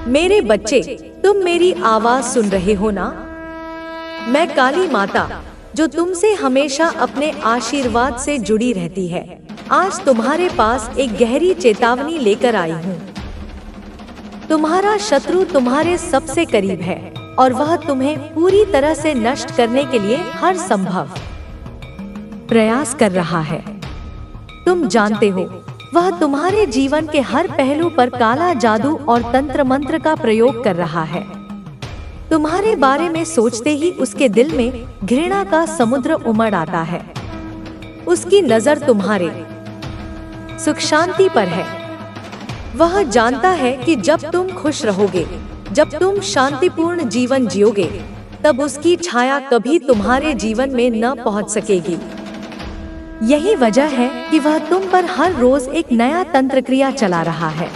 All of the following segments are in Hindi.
मेरे बच्चे, तुम मेरी आवाज सुन रहे हो ना? मैं काली माता, जो तुमसे हमेशा अपने आशीर्वाद से जुड़ी रहती है, आज तुम्हारे पास एक गहरी चेतावनी लेकर आई हूँ। तुम्हारा शत्रु तुम्हारे सबसे करीब है और वह तुम्हें पूरी तरह से नष्ट करने के लिए हर संभव प्रयास कर रहा है। तुम जानते हो, वह तुम्हारे जीवन के हर पहलू पर काला जादू और तंत्र मंत्र का प्रयोग कर रहा है। तुम्हारे बारे में सोचते ही उसके दिल में घृणा का समुद्र उमड़ आता है। उसकी नजर तुम्हारे सुख शांति पर है। वह जानता है कि जब तुम खुश रहोगे, जब तुम शांतिपूर्ण जीवन जियोगे, तब उसकी छाया कभी तुम्हारे जीवन में न पहुंच सकेगी। यही वजह है कि वह तुम पर हर रोज एक नया तंत्र क्रिया चला रहा है।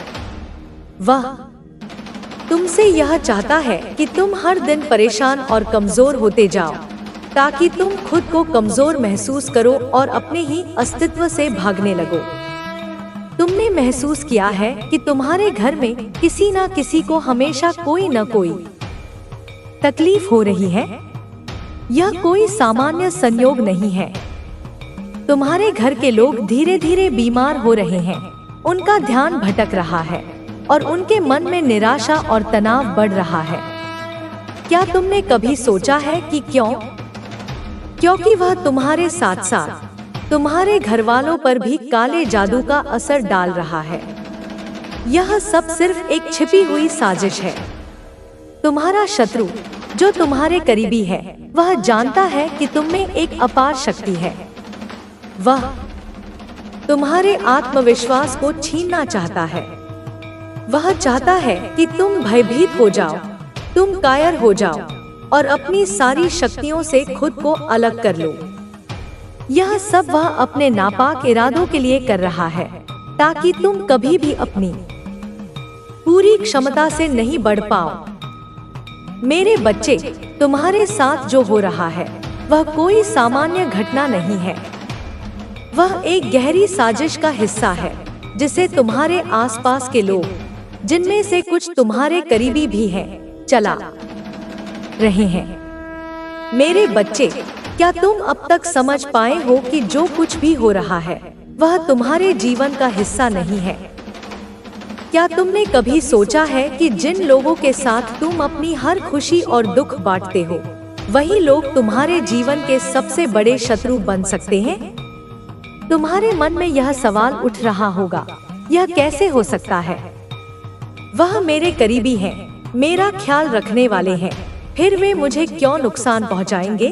वह तुमसे यह चाहता है कि तुम हर दिन परेशान और कमजोर होते जाओ, ताकि तुम खुद को कमजोर महसूस करो और अपने ही अस्तित्व से भागने लगो। तुमने महसूस किया है कि तुम्हारे घर में किसी न किसी को हमेशा कोई न कोई तकलीफ हो रही है। यह कोई सामान्य संयोग नहीं है। तुम्हारे घर के लोग धीरे धीरे बीमार हो रहे हैं, उनका ध्यान भटक रहा है और उनके मन में निराशा और तनाव बढ़ रहा है। क्या तुमने कभी सोचा है कि क्यों? क्योंकि वह तुम्हारे साथ साथ तुम्हारे घर वालों पर भी काले जादू का असर डाल रहा है। यह सब सिर्फ एक छिपी हुई साजिश है। तुम्हारा शत्रु, जो तुम्हारे करीबी है, वह जानता है कि तुम में एक अपार शक्ति है। वह तुम्हारे आत्मविश्वास को छीनना चाहता है। वह चाहता है कि तुम भयभीत हो जाओ, तुम कायर हो जाओ और अपनी सारी शक्तियों से खुद को अलग कर लो। यह सब वह अपने नापाक इरादों के लिए कर रहा है, ताकि तुम कभी भी अपनी पूरी क्षमता से नहीं बढ़ पाओ। मेरे बच्चे, तुम्हारे साथ जो हो रहा है, वह कोई सामान्य घटना नहीं है। वह एक गहरी साजिश का हिस्सा है, जिसे तुम्हारे आसपास के लोग, जिनमें से कुछ तुम्हारे करीबी भी हैं, चला रहे हैं। मेरे बच्चे, क्या तुम अब तक समझ पाए हो कि जो कुछ भी हो रहा है, वह तुम्हारे जीवन का हिस्सा नहीं है? क्या तुमने कभी सोचा है कि जिन लोगों के साथ तुम अपनी हर खुशी और दुख बांटते हो, वही लोग तुम्हारे जीवन के सबसे बड़े शत्रु बन सकते हैं? तुम्हारे मन में यह सवाल उठ रहा होगा, यह कैसे हो सकता है? वह मेरे करीबी हैं, मेरा ख्याल रखने वाले हैं, फिर वे मुझे क्यों नुकसान पहुंचाएंगे?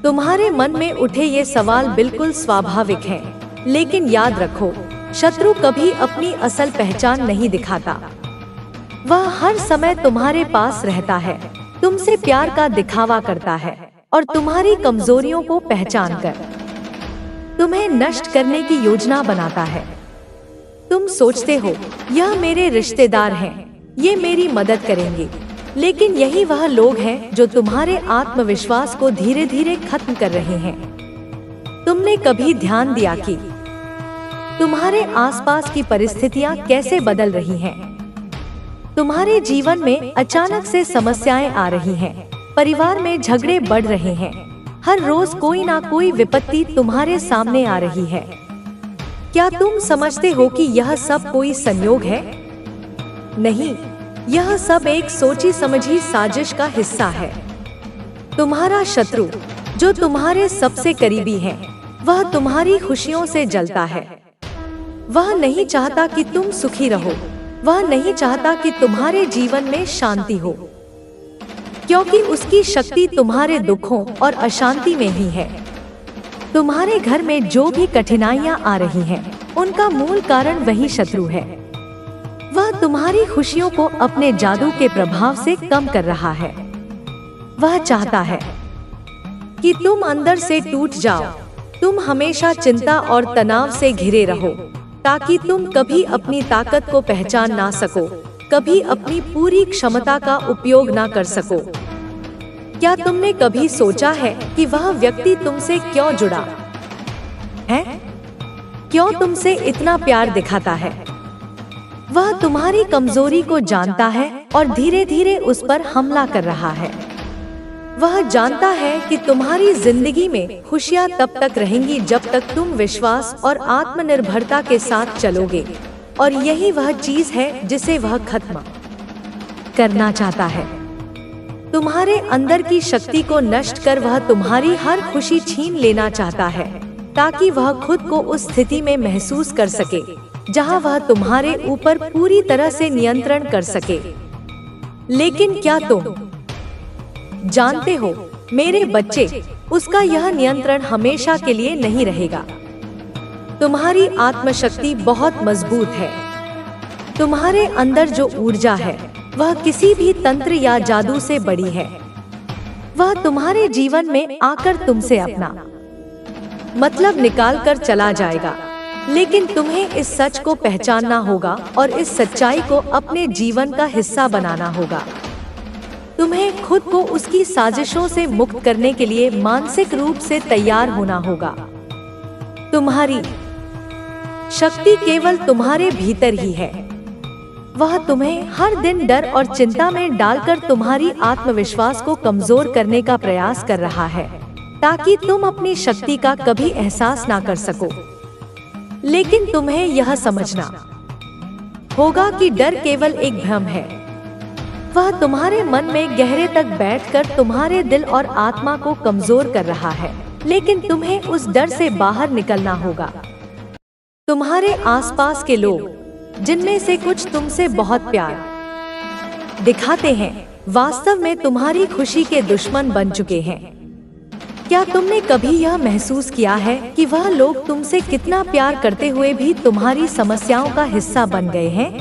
तुम्हारे मन में उठे ये सवाल बिल्कुल स्वाभाविक हैं, लेकिन याद रखो, शत्रु कभी अपनी असल पहचान नहीं दिखाता। वह हर समय तुम्हारे पास रहता है, तुमसे प्यार का दिखावा करता है और तुम्हारी कमजोरियों को पहचान कर तुम्हें नष्ट करने की योजना बनाता है। तुम सोचते हो, यह मेरे रिश्तेदार हैं, ये मेरी मदद करेंगे, लेकिन यही वह लोग हैं जो तुम्हारे आत्मविश्वास को धीरे धीरे खत्म कर रहे हैं। तुमने कभी ध्यान दिया कि तुम्हारे आसपास की परिस्थितियां कैसे बदल रही हैं? तुम्हारे जीवन में अचानक से समस्याएं आ रही हैं, परिवार में झगड़े बढ़ रहे हैं, हर रोज कोई ना कोई विपत्ति तुम्हारे सामने आ रही है। क्या तुम समझते हो कि यह सब कोई संयोग है? नहीं, यह सब एक सोची समझी साजिश का हिस्सा है। तुम्हारा शत्रु, जो तुम्हारे सबसे करीबी है, वह तुम्हारी खुशियों से जलता है। वह नहीं चाहता कि तुम सुखी रहो, वह नहीं चाहता कि तुम्हारे जीवन में शांति हो, क्योंकि उसकी शक्ति तुम्हारे दुखों और अशांति में ही है। तुम्हारे घर में जो भी कठिनाइयां आ रही हैं, उनका मूल कारण वही शत्रु है। वह तुम्हारी खुशियों को अपने जादू के प्रभाव से कम कर रहा है। वह चाहता है कि तुम अंदर से टूट जाओ, तुम हमेशा चिंता और तनाव से घिरे रहो, ताकि तुम कभी अपनी ताकत को पहचान ना सको, कभी अपनी पूरी क्षमता का उपयोग ना कर सको। क्या तुमने कभी सोचा है कि वह व्यक्ति तुमसे क्यों जुड़ा है? क्यों तुमसे इतना प्यार दिखाता है? वह तुम्हारी कमजोरी को जानता है और धीरे धीरे उस पर हमला कर रहा है। वह जानता है कि तुम्हारी जिंदगी में खुशियाँ तब तक रहेंगी जब तक तुम विश्वास और आत्मनिर्भरता के साथ चलोगे, और यही वह चीज है जिसे वह खत्म करना चाहता है। तुम्हारे अंदर की शक्ति को नष्ट कर वह तुम्हारी हर खुशी छीन लेना चाहता है, ताकि वह खुद को उस स्थिति में महसूस कर सके जहां वह तुम्हारे ऊपर पूरी तरह से नियंत्रण कर सके। लेकिन क्या तुम जानते हो मेरे बच्चे, उसका यह नियंत्रण हमेशा के लिए नहीं रहेगा। तुम्हारी आत्मशक्ति बहुत मजबूत है। तुम्हारे अंदर जो ऊर्जा है वह किसी भी तंत्र या जादू से बड़ी है। वह तुम्हारे जीवन में आकर तुमसे अपना मतलब निकाल कर चला जाएगा, लेकिन तुम्हें इस सच को पहचानना होगा और इस सच्चाई को अपने जीवन का हिस्सा बनाना होगा। तुम्हें खुद को उसकी साजिशों से मुक्त करने के लिए मानसिक रूप से तैयार होना होगा। तुम्हारी शक्ति केवल तुम्हारे भीतर ही है। वह तुम्हें हर दिन डर और चिंता में डालकर तुम्हारी आत्मविश्वास को कमजोर करने का प्रयास कर रहा है, ताकि तुम अपनी शक्ति का कभी एहसास ना कर सको। लेकिन तुम्हें यह समझना होगा कि डर केवल एक भ्रम है। वह तुम्हारे मन में गहरे तक बैठकर तुम्हारे दिल और आत्मा को कमजोर कर रहा है, लेकिन तुम्हें उस डर से बाहर निकलना होगा। तुम्हारे आसपास के लोग, जिनमें से कुछ तुमसे बहुत प्यार दिखाते हैं, वास्तव में तुम्हारी खुशी के दुश्मन बन चुके हैं। क्या तुमने कभी यह महसूस किया है कि वह लोग तुमसे कितना प्यार करते हुए भी तुम्हारी समस्याओं का हिस्सा बन गए हैं?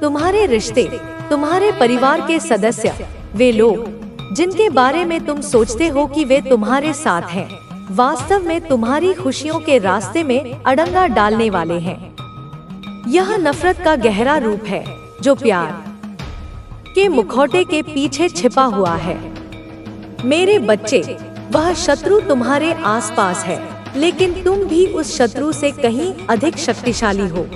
तुम्हारे रिश्ते, तुम्हारे परिवार के सदस्य, वे लोग जिनके बारे में तुम सोचते हो कि वे तुम्हारे साथ हैं, वास्तव में तुम्हारी खुशियों के रास्ते में अड़ंगा डालने वाले हैं। यह नफरत का गहरा रूप है जो प्यार के मुखौटे के पीछे छिपा हुआ है। मेरे बच्चे, वह शत्रु तुम्हारे आसपास है, लेकिन तुम भी उस शत्रु से कहीं अधिक शक्तिशाली हो।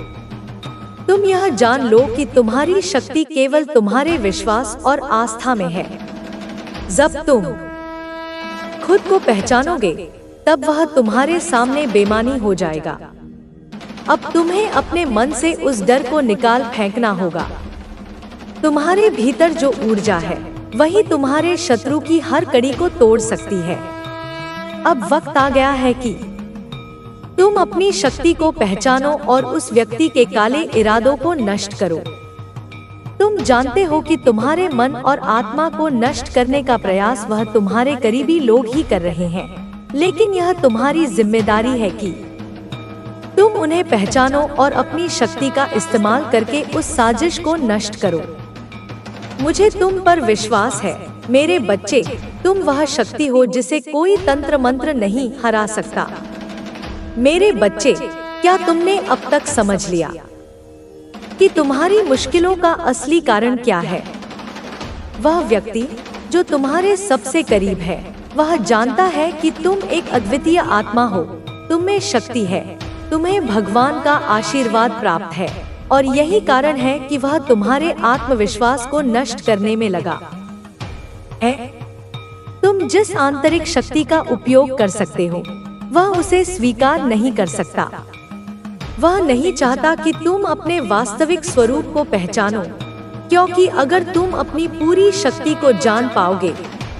तुम यह जान लो कि तुम्हारी शक्ति केवल तुम्हारे विश्वास और आस्था में है। जब तुम खुद को पहचानोगे, तब वह तुम्हारे सामने बेमानी हो जाएगा। अब तुम्हें अपने मन से उस डर को निकाल फेंकना होगा। तुम्हारे भीतर जो ऊर्जा है, वही तुम्हारे शत्रु की हर कड़ी को तोड़ सकती है। अब वक्त आ गया है कि तुम अपनी शक्ति को पहचानो और उस व्यक्ति के काले इरादों को नष्ट करो। तुम जानते हो कि तुम्हारे मन और आत्मा को नष्ट करने का प्रयास वह तुम्हारे करीबी लोग ही कर रहे हैं, लेकिन यह तुम्हारी जिम्मेदारी है कि तुम उन्हें पहचानो और अपनी शक्ति का इस्तेमाल करके उस साजिश को नष्ट करो। मुझे तुम पर विश्वास है मेरे बच्चे। तुम वह शक्ति हो जिसे कोई तंत्र मंत्र नहीं हरा सकता। मेरे बच्चे, क्या तुमने अब तक समझ लिया कि तुम्हारी मुश्किलों का असली कारण क्या है? वह व्यक्ति जो तुम्हारे सबसे करीब है, वह जानता है कि तुम एक अद्वितीय आत्मा हो, तुम में शक्ति है, तुम्हें भगवान का आशीर्वाद प्राप्त है, और यही कारण है कि वह तुम्हारे आत्मविश्वास को नष्ट करने में लगा है। तुम जिस आंतरिक शक्ति का उपयोग कर सकते हो, वह उसे स्वीकार नहीं कर सकता। वह नहीं चाहता कि तुम अपने वास्तविक स्वरूप को पहचानो, क्योंकि अगर तुम अपनी पूरी शक्ति को जान पाओगे,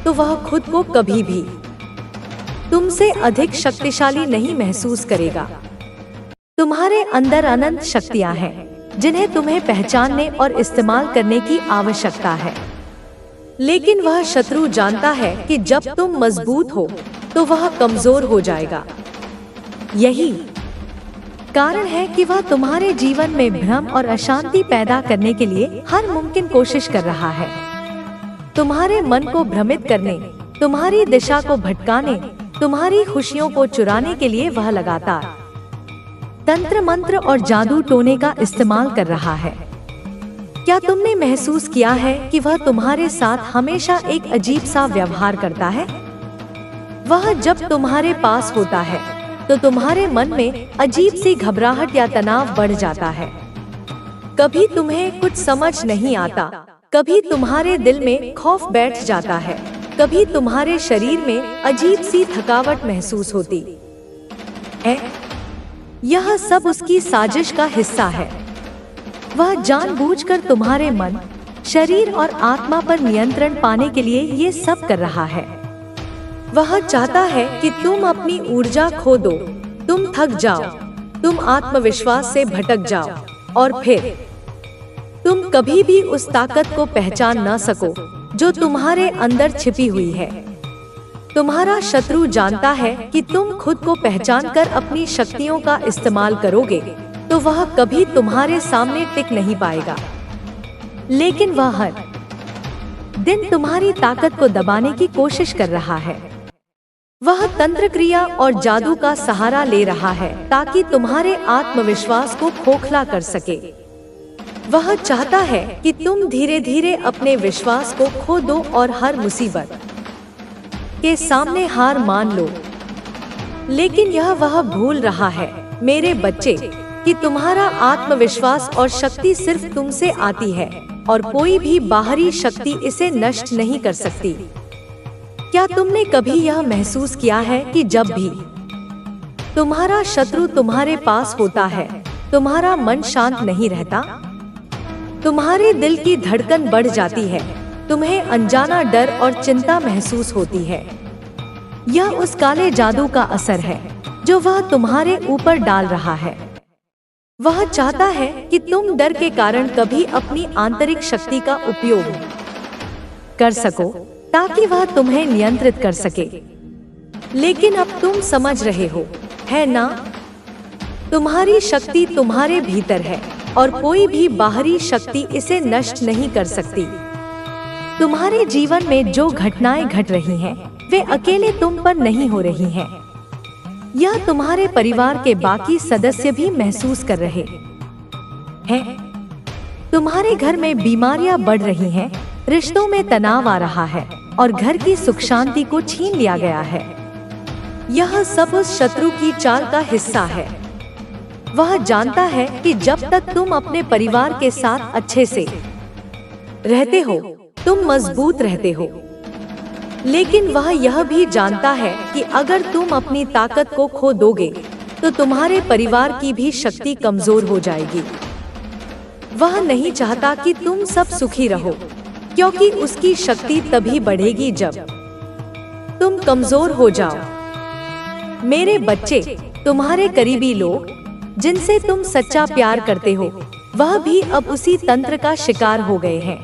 तो वह खुद को कभी भी तुमसे अधिक शक्तिशाली नहीं महसूस करेगा। तुम्हारे अंदर अनंत शक्तियां हैं, जिन्हें तुम्हें पहचानने और इस्तेमाल करने की आवश्यकता है। लेकिन वह शत्रु जानता है कि जब तुम मजबूत हो, तो वह कमजोर हो जाएगा। यही कारण है कि वह तुम्हारे जीवन में भ्रम और अशांति पैदा करने के लिए हर मुमकिन कोशिश कर रहा है। तुम्हारे मन को भ्रमित करने, तुम्हारी दिशा को भटकाने, तुम्हारी खुशियों को चुराने के लिए वह लगातार तंत्र मंत्र और जादू टोने का इस्तेमाल कर रहा है। क्या तुमने महसूस किया है कि वह तुम्हारे साथ हमेशा एक अजीब सा व्यवहार करता है? वह जब तुम्हारे पास होता है, तो तुम्हारे मन में अजीब सी घबराहट या तनाव बढ़ जाता है। कभी तुम्हें कुछ समझ नहीं आता, कभी तुम्हारे दिल में खौफ बैठ जाता है, कभी तुम्हारे शरीर में अजीब सी थकावट महसूस होती है। यह सब उसकी साजिश का हिस्सा है। वह जानबूझकर तुम्हारे मन, शरीर और आत्मा पर नियंत्रण पाने के लिए ये सब कर रहा है। वह चाहता है कि तुम अपनी ऊर्जा खो दो, तुम थक जाओ, तुम आत्मविश्वास से भटक जाओ और फिर तुम कभी भी उस ताकत को पहचान न सको जो तुम्हारे अंदर छिपी हुई है। तुम्हारा शत्रु जानता है कि तुम खुद को पहचान कर अपनी शक्तियों का इस्तेमाल करोगे तो वह कभी तुम्हारे सामने टिक नहीं पाएगा। लेकिन वह हर दिन तुम्हारी ताकत को दबाने की कोशिश कर रहा है। वह तंत्र क्रिया और जादू का सहारा ले रहा है ताकि तुम्हारे आत्मविश्वास को खोखला कर सके। वह चाहता है कि तुम धीरे धीरे अपने विश्वास को खो दो और हर मुसीबत के सामने हार मान लो। लेकिन यह वह भूल रहा है, मेरे बच्चे, कि तुम्हारा आत्मविश्वास और शक्ति सिर्फ तुमसे आती है और कोई भी बाहरी शक्ति इसे नष्ट नहीं कर सकती। क्या तुमने कभी यह महसूस किया है कि जब भी तुम्हारा शत्रु तुम्हारे पास होता है, तुम्हारा मन शांत नहीं रहता? तुम्हारे दिल की धड़कन बढ़ जाती है, तुम्हें अनजाना डर और चिंता महसूस होती है। यह उस काले जादू का असर है जो वह तुम्हारे ऊपर डाल रहा है। वह चाहता है कि तुम डर के कारण कभी अपनी आंतरिक शक्ति का उपयोग कर सको ताकि वह तुम्हें नियंत्रित कर सके। लेकिन अब तुम समझ रहे हो, है ना? तुम्हारी शक्ति तुम्हारे भीतर है और कोई भी बाहरी शक्ति इसे नष्ट नहीं कर सकती। तुम्हारे जीवन में जो घटनाएं घट रही हैं, वे अकेले तुम पर नहीं हो रही हैं। यह तुम्हारे परिवार के बाकी सदस्य भी महसूस कर रहे हैं। तुम्हारे घर में बीमारियां बढ़ रही हैं, रिश्तों में तनाव आ रहा है और घर की सुख शांति को छीन लिया गया है। यह सब उस शत्रु की चाल का हिस्सा है। वह जानता है कि जब तक तुम अपने परिवार के साथ अच्छे से रहते हो, तुम मजबूत रहते हो। लेकिन वह यह भी जानता है कि अगर तुम अपनी ताकत को खो दोगे तो तुम्हारे परिवार की भी शक्ति कमजोर हो जाएगी। वह नहीं चाहता कि तुम सब सुखी रहो, क्योंकि उसकी शक्ति तभी बढ़ेगी जब तुम कमजोर हो जाओ। मेरे बच्चे, तुम्हारे करीबी लोग जिनसे तुम सच्चा प्यार करते हो, वह भी अब उसी तंत्र का शिकार हो गए हैं।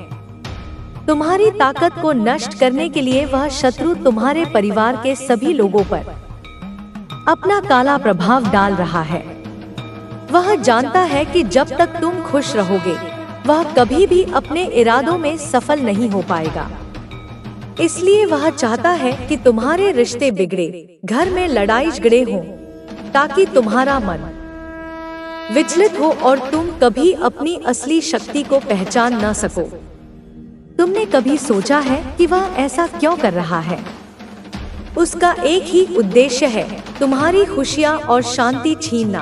तुम्हारी ताकत को नष्ट करने के लिए वह शत्रु तुम्हारे परिवार के सभी लोगों पर अपना काला प्रभाव डाल रहा है। वह जानता है कि जब तक तुम खुश रहोगे, वह कभी भी अपने इरादों में सफल नहीं हो पाएगा। इसलिए वह चाहता है कि तुम्हारे रिश्ते बिगड़े, घर में लड़ाई झगड़े हों, ताकि तुम्हारा मन विचलित हो और तुम कभी अपनी असली शक्ति को पहचान न सको। तुमने कभी सोचा है कि वह ऐसा क्यों कर रहा है? उसका एक ही उद्देश्य है, तुम्हारी खुशियाँ और शांति छीनना।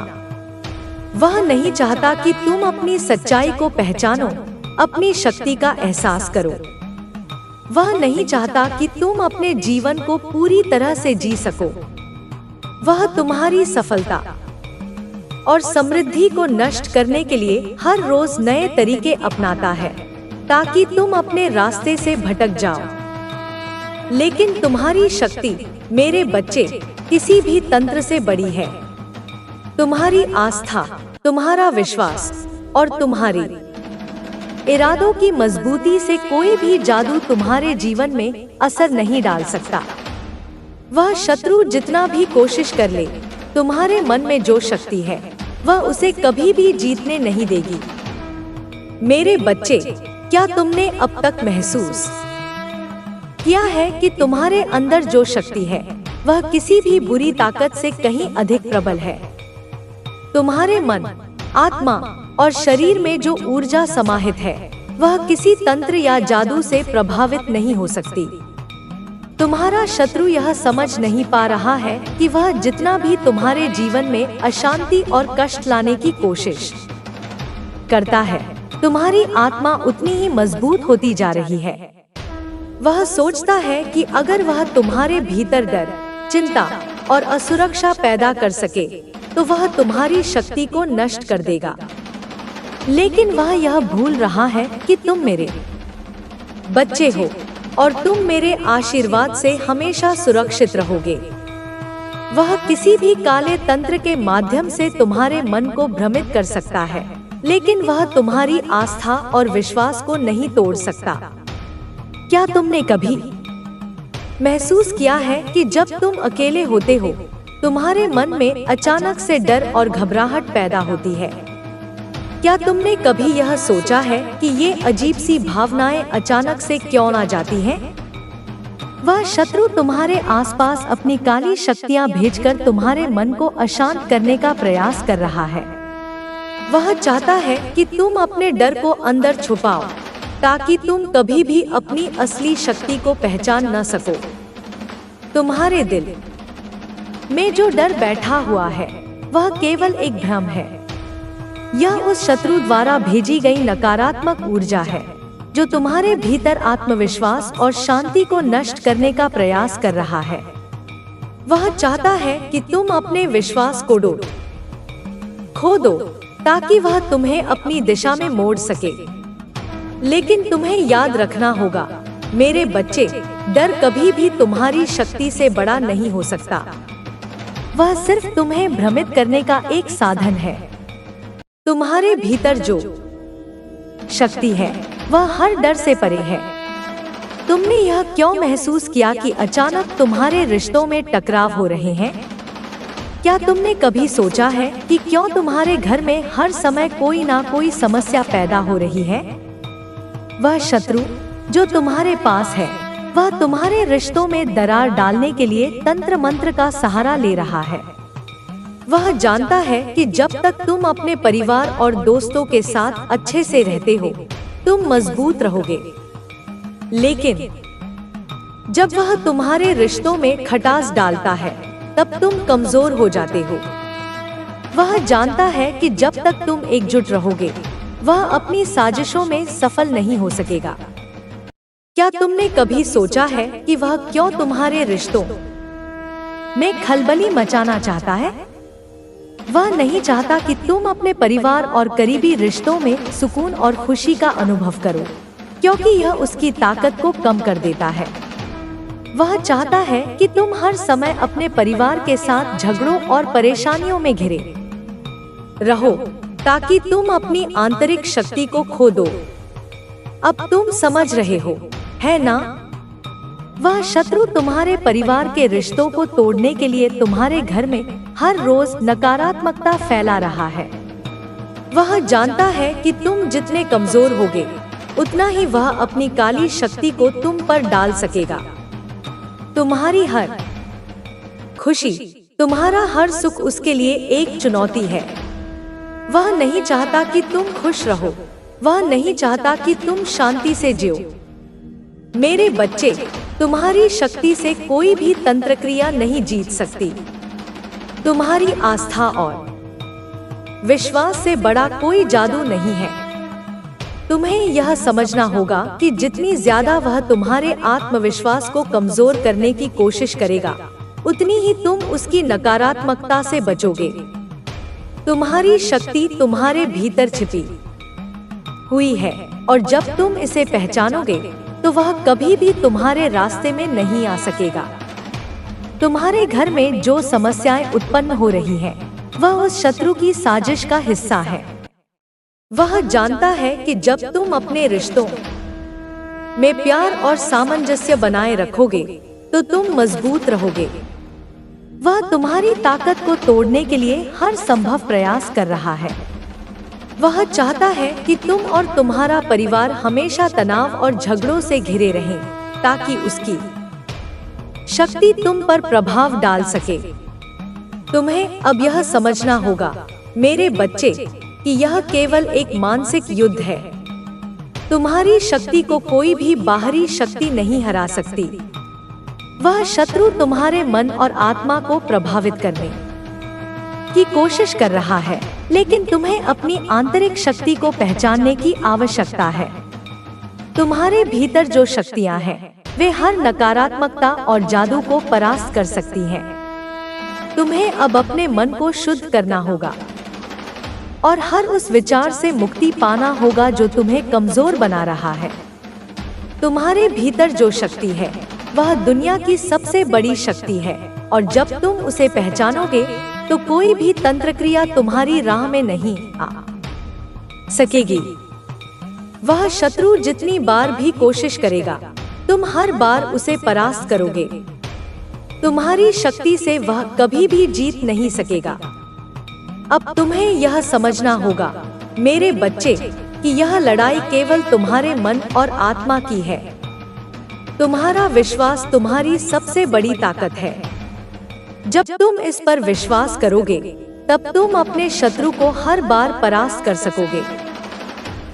वह नहीं चाहता कि तुम अपनी सच्चाई को पहचानो, अपनी शक्ति का एहसास करो। वह नहीं चाहता कि तुम अपने जीवन को पूरी तरह से जी सको। वह तुम्हारी सफलता और समृद्धि को नष्ट करने के लिए हर रोज नए तरीके अपनाता है ताकि तुम अपने रास्ते से भटक जाओ। लेकिन तुम्हारी शक्ति, मेरे बच्चे, किसी भी तंत्र से बड़ी है। तुम्हारी आस्था, तुम्हारा विश्वास और तुम्हारी इरादों की मजबूती से कोई भी जादू तुम्हारे जीवन में असर नहीं डाल सकता। वह शत्रु जितना भी कोशिश कर ले, तुम्हारे मन में जो शक्ति है, वह उसे कभी भी जीतने नहीं देगी। मेरे बच्चे, क्या तुमने अब तक महसूस किया है कि तुम्हारे अंदर जो शक्ति है, वह किसी भी बुरी ताकत से कहीं अधिक प्रबल है? तुम्हारे मन, आत्मा और शरीर में जो ऊर्जा समाहित है, वह किसी तंत्र या जादू से प्रभावित नहीं हो सकती। तुम्हारा शत्रु यह समझ नहीं पा रहा है कि वह जितना भी तुम्हारे जीवन में अशांति और कष्ट लाने की कोशिश करता है, तुम्हारी आत्मा उतनी ही मजबूत होती जा रही है। वह सोचता है कि अगर वह तुम्हारे भीतर डर, चिंता और असुरक्षा पैदा कर सके तो वह तुम्हारी शक्ति को नष्ट कर देगा। लेकिन वह यह भूल रहा है कि तुम मेरे बच्चे हो और तुम मेरे आशीर्वाद से हमेशा सुरक्षित रहोगे। वह किसी भी काले तंत्र के माध्यम से तुम्हारे मन को भ्रमित कर सकता है, लेकिन वह तुम्हारी आस्था और विश्वास को नहीं तोड़ सकता। क्या तुमने कभी महसूस किया है कि जब तुम अकेले होते हो, तुम्हारे मन में अचानक से डर और घबराहट पैदा होती है? क्या तुमने कभी यह सोचा है कि ये अजीब सी भावनाएं अचानक से क्यों आ जाती हैं? वह शत्रु तुम्हारे आसपास अपनी काली शक्तियां भेजकर तुम्हारे मन को अशांत करने का प्रयास कर रहा है। वह चाहता है कि तुम अपने डर को अंदर छुपाओ, ताकि तुम कभी भी अपनी असली शक्ति को पहचान न सको। तुम्हारे दिल में जो डर बैठा हुआ है, वह केवल एक भ्रम है। यह उस शत्रु द्वारा भेजी गई नकारात्मक ऊर्जा है, जो तुम्हारे भीतर आत्मविश्वास और शांति को नष्ट करने का प्रयास कर रहा है। वह चाहता है कि तुम अपने विश्वास को खो दो, ताकि वह तुम्हें अपनी दिशा में मोड़ सके। लेकिन तुम्हें याद रखना होगा, मेरे बच्चे, डर कभी भी तुम्हारी शक्ति से बड़ा नहीं हो सकता। वह सिर्फ तुम्हें भ्रमित करने का एक साधन है। तुम्हारे भीतर जो शक्ति है, वह हर डर से परे है। तुमने यह क्यों महसूस किया कि अचानक तुम्हारे रिश्तों में टकराव हो रहे हैं? क्या तुमने कभी सोचा है कि क्यों तुम्हारे घर में हर समय कोई ना कोई समस्या पैदा हो रही है? वह शत्रु जो तुम्हारे पास है, वह तुम्हारे रिश्तों में दरार डालने के लिए तंत्र मंत्र का सहारा ले रहा है। वह जानता है कि जब तक तुम अपने परिवार और दोस्तों के साथ अच्छे से रहते हो, तुम मजबूत रहोगे। लेकिन जब वह तुम्हारे रिश्तों में खटास डालता है, तब तुम कमजोर हो जाते हो। वह जानता है कि जब तक तुम एकजुट रहोगे, वह अपनी साजिशों में सफल नहीं हो सकेगा। क्या तुमने कभी सोचा है कि वह क्यों तुम्हारे रिश्तों में खलबली मचाना चाहता है? वह नहीं चाहता कि तुम अपने परिवार और करीबी रिश्तों में सुकून और खुशी का अनुभव करो, क्योंकि यह उसकी ताकत को कम कर देता है। वह चाहता है कि तुम हर समय अपने परिवार के साथ झगड़ों और परेशानियों में घिरे रहो, ताकि तुम अपनी आंतरिक शक्ति को खो दो। अब तुम समझ रहे हो, है ना? वह शत्रु तुम्हारे परिवार के रिश्तों को तोड़ने के लिए तुम्हारे घर में हर रोज नकारात्मकता फैला रहा है। वह जानता है कि तुम जितने कमजोर होगे, उतना ही वह अपनी काली शक्ति को तुम पर डाल सकेगा। तुम्हारी हर खुशी, तुम्हारा हर सुख उसके लिए एक चुनौती है। वह नहीं चाहता कि तुम खुश रहो, वह नहीं चाहता कि तुम शांति से जियो। मेरे बच्चे, तुम्हारी शक्ति से कोई भी तंत्र क्रिया नहीं जीत सकती। तुम्हारी आस्था और विश्वास से बड़ा कोई जादू नहीं है। तुम्हें यह समझना होगा कि जितनी ज्यादा वह तुम्हारे आत्मविश्वास को कमजोर करने की कोशिश करेगा, उतनी ही तुम उसकी नकारात्मकता से बचोगे। तुम्हारी शक्ति तुम्हारे भीतर छिपी हुई है, और जब तुम इसे पहचानोगे तो वह कभी भी तुम्हारे रास्ते में नहीं आ सकेगा। तुम्हारे घर में जो समस्याएं उत्पन्न हो रही हैं, वह उस शत्रु की साजिश का हिस्सा है। वह जानता है कि जब तुम अपने रिश्तों में प्यार और सामंजस्य बनाए रखोगे, तो तुम मजबूत रहोगे। वह तुम्हारी ताकत को तोड़ने के लिए हर संभव प्रयास कर रहा है। वह चाहता है कि तुम और तुम्हारा परिवार हमेशा तनाव और झगड़ों से घिरे रहें, ताकि उसकी शक्ति तुम पर प्रभाव डाल सके। तुम्हें अब यह समझना होगा, मेरे बच्चे, कि यह केवल एक मानसिक युद्ध है। तुम्हारी शक्ति को कोई भी बाहरी शक्ति नहीं हरा सकती। वह शत्रु तुम्हारे मन और आत्मा को प्रभावित करने की कोशिश कर रहा है, लेकिन तुम्हें अपनी आंतरिक शक्ति को पहचानने की आवश्यकता है। तुम्हारे भीतर जो शक्तियाँ हैं, वे हर नकारात्मकता और जादू को परास्त कर सकती हैं। तुम्हें अब अपने मन को शुद्ध करना होगा और हर उस विचार से मुक्ति पाना होगा जो तुम्हें कमजोर बना रहा है। तुम्हारे भीतर जो शक्ति है, वह दुनिया की सबसे बड़ी शक्ति है, और जब तुम उसे पहचानोगे तो कोई भी तंत्र क्रिया तुम्हारी राह में नहीं आ सकेगी। वह शत्रु जितनी बार भी कोशिश करेगा, तुम हर बार उसे परास्त करोगे। तुम्हारी शक्ति से वह कभी भी जीत नहीं सकेगा। अब तुम्हें यह समझना होगा मेरे बच्चे कि यह लड़ाई केवल तुम्हारे मन और आत्मा की है। तुम्हारा विश्वास तुम्हारी सबसे बड़ी ताकत है। जब तुम इस पर विश्वास करोगे, तब तुम अपने शत्रु को हर बार परास्त कर सकोगे।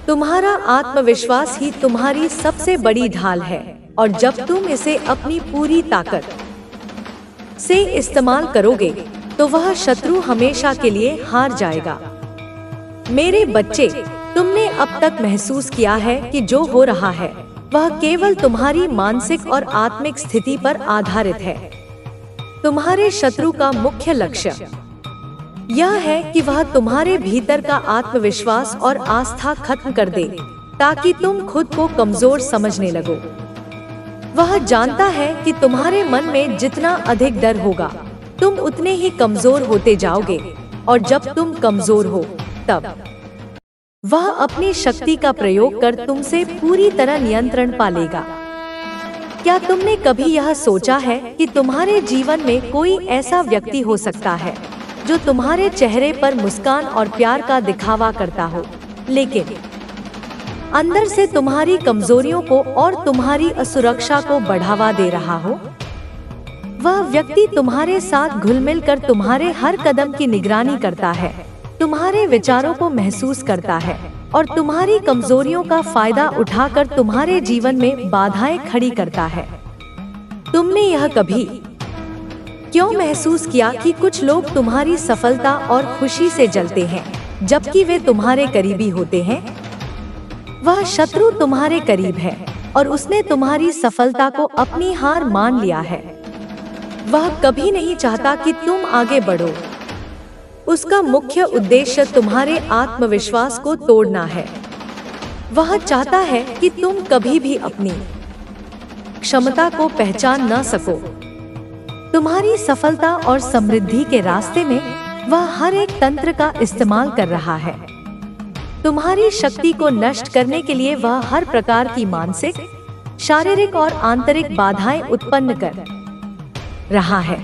तुम्हारा आत्मविश्वास ही तुम्हारी सबसे बड़ी ढाल है, और जब तुम इसे अपनी पूरी ताकत से इस्तेमाल करोगे तो वह शत्रु हमेशा के लिए हार जाएगा। मेरे बच्चे, तुमने अब तक महसूस किया है कि जो हो रहा है वह केवल तुम्हारी मानसिक और आत्मिक स्थिति पर आधारित है। तुम्हारे शत्रु का मुख्य लक्ष्य यह है कि वह तुम्हारे भीतर का आत्मविश्वास और आस्था खत्म कर दे, ताकि तुम खुद को कमजोर समझने लगो। वह जानता है कि तुम्हारे मन में जितना अधिक डर होगा, तुम उतने ही कमजोर होते जाओगे, और जब तुम कमजोर हो, तब वह अपनी शक्ति का प्रयोग कर तुमसे पूरी तरह नियंत्रण पा लेगा। क्या तुमने कभी यह सोचा है कि तुम्हारे जीवन में कोई ऐसा व्यक्ति हो सकता है जो तुम्हारे चेहरे पर मुस्कान और प्यार का दिखावा करता हो, लेकिन अंदर से तुम्हारी कमजोरियों को और तुम्हारी असुरक्षा को बढ़ावा दे रहा हो? वह व्यक्ति तुम्हारे साथ घुल-मिल कर तुम्हारे हर कदम की निगरानी करता है, तुम्हारे विचारों को महसूस करता है, और तुम्हारी कमजोरियों का फायदा उठाकर तुम्हारे जीवन में बाधाएं खड़ी करता है। तुमने यह कभी क्यों महसूस किया कि कुछ लोग तुम्हारी सफलता और खुशी से जलते हैं, जबकि वे तुम्हारे करीबी होते हैं? वह शत्रु तुम्हारे करीब है, और उसने तुम्हारी सफलता को अपनी हार मान लिया है। वह कभी नहीं चाहता कि तुम आगे बढ़ो। उसका मुख्य उद्देश्य तुम्हारे आत्मविश्वास को तोड़ना है। वह चाहता है कि तुम कभी भी अपनी क्षमता को पहचान न सको। तुम्हारी सफलता और समृद्धि के रास्ते में वह हर एक तंत्र का इस्तेमाल कर रहा है। तुम्हारी शक्ति को नष्ट करने के लिए वह हर प्रकार की मानसिक, शारीरिक और आंतरिक बाधाएं उत्पन्न कर रहा है।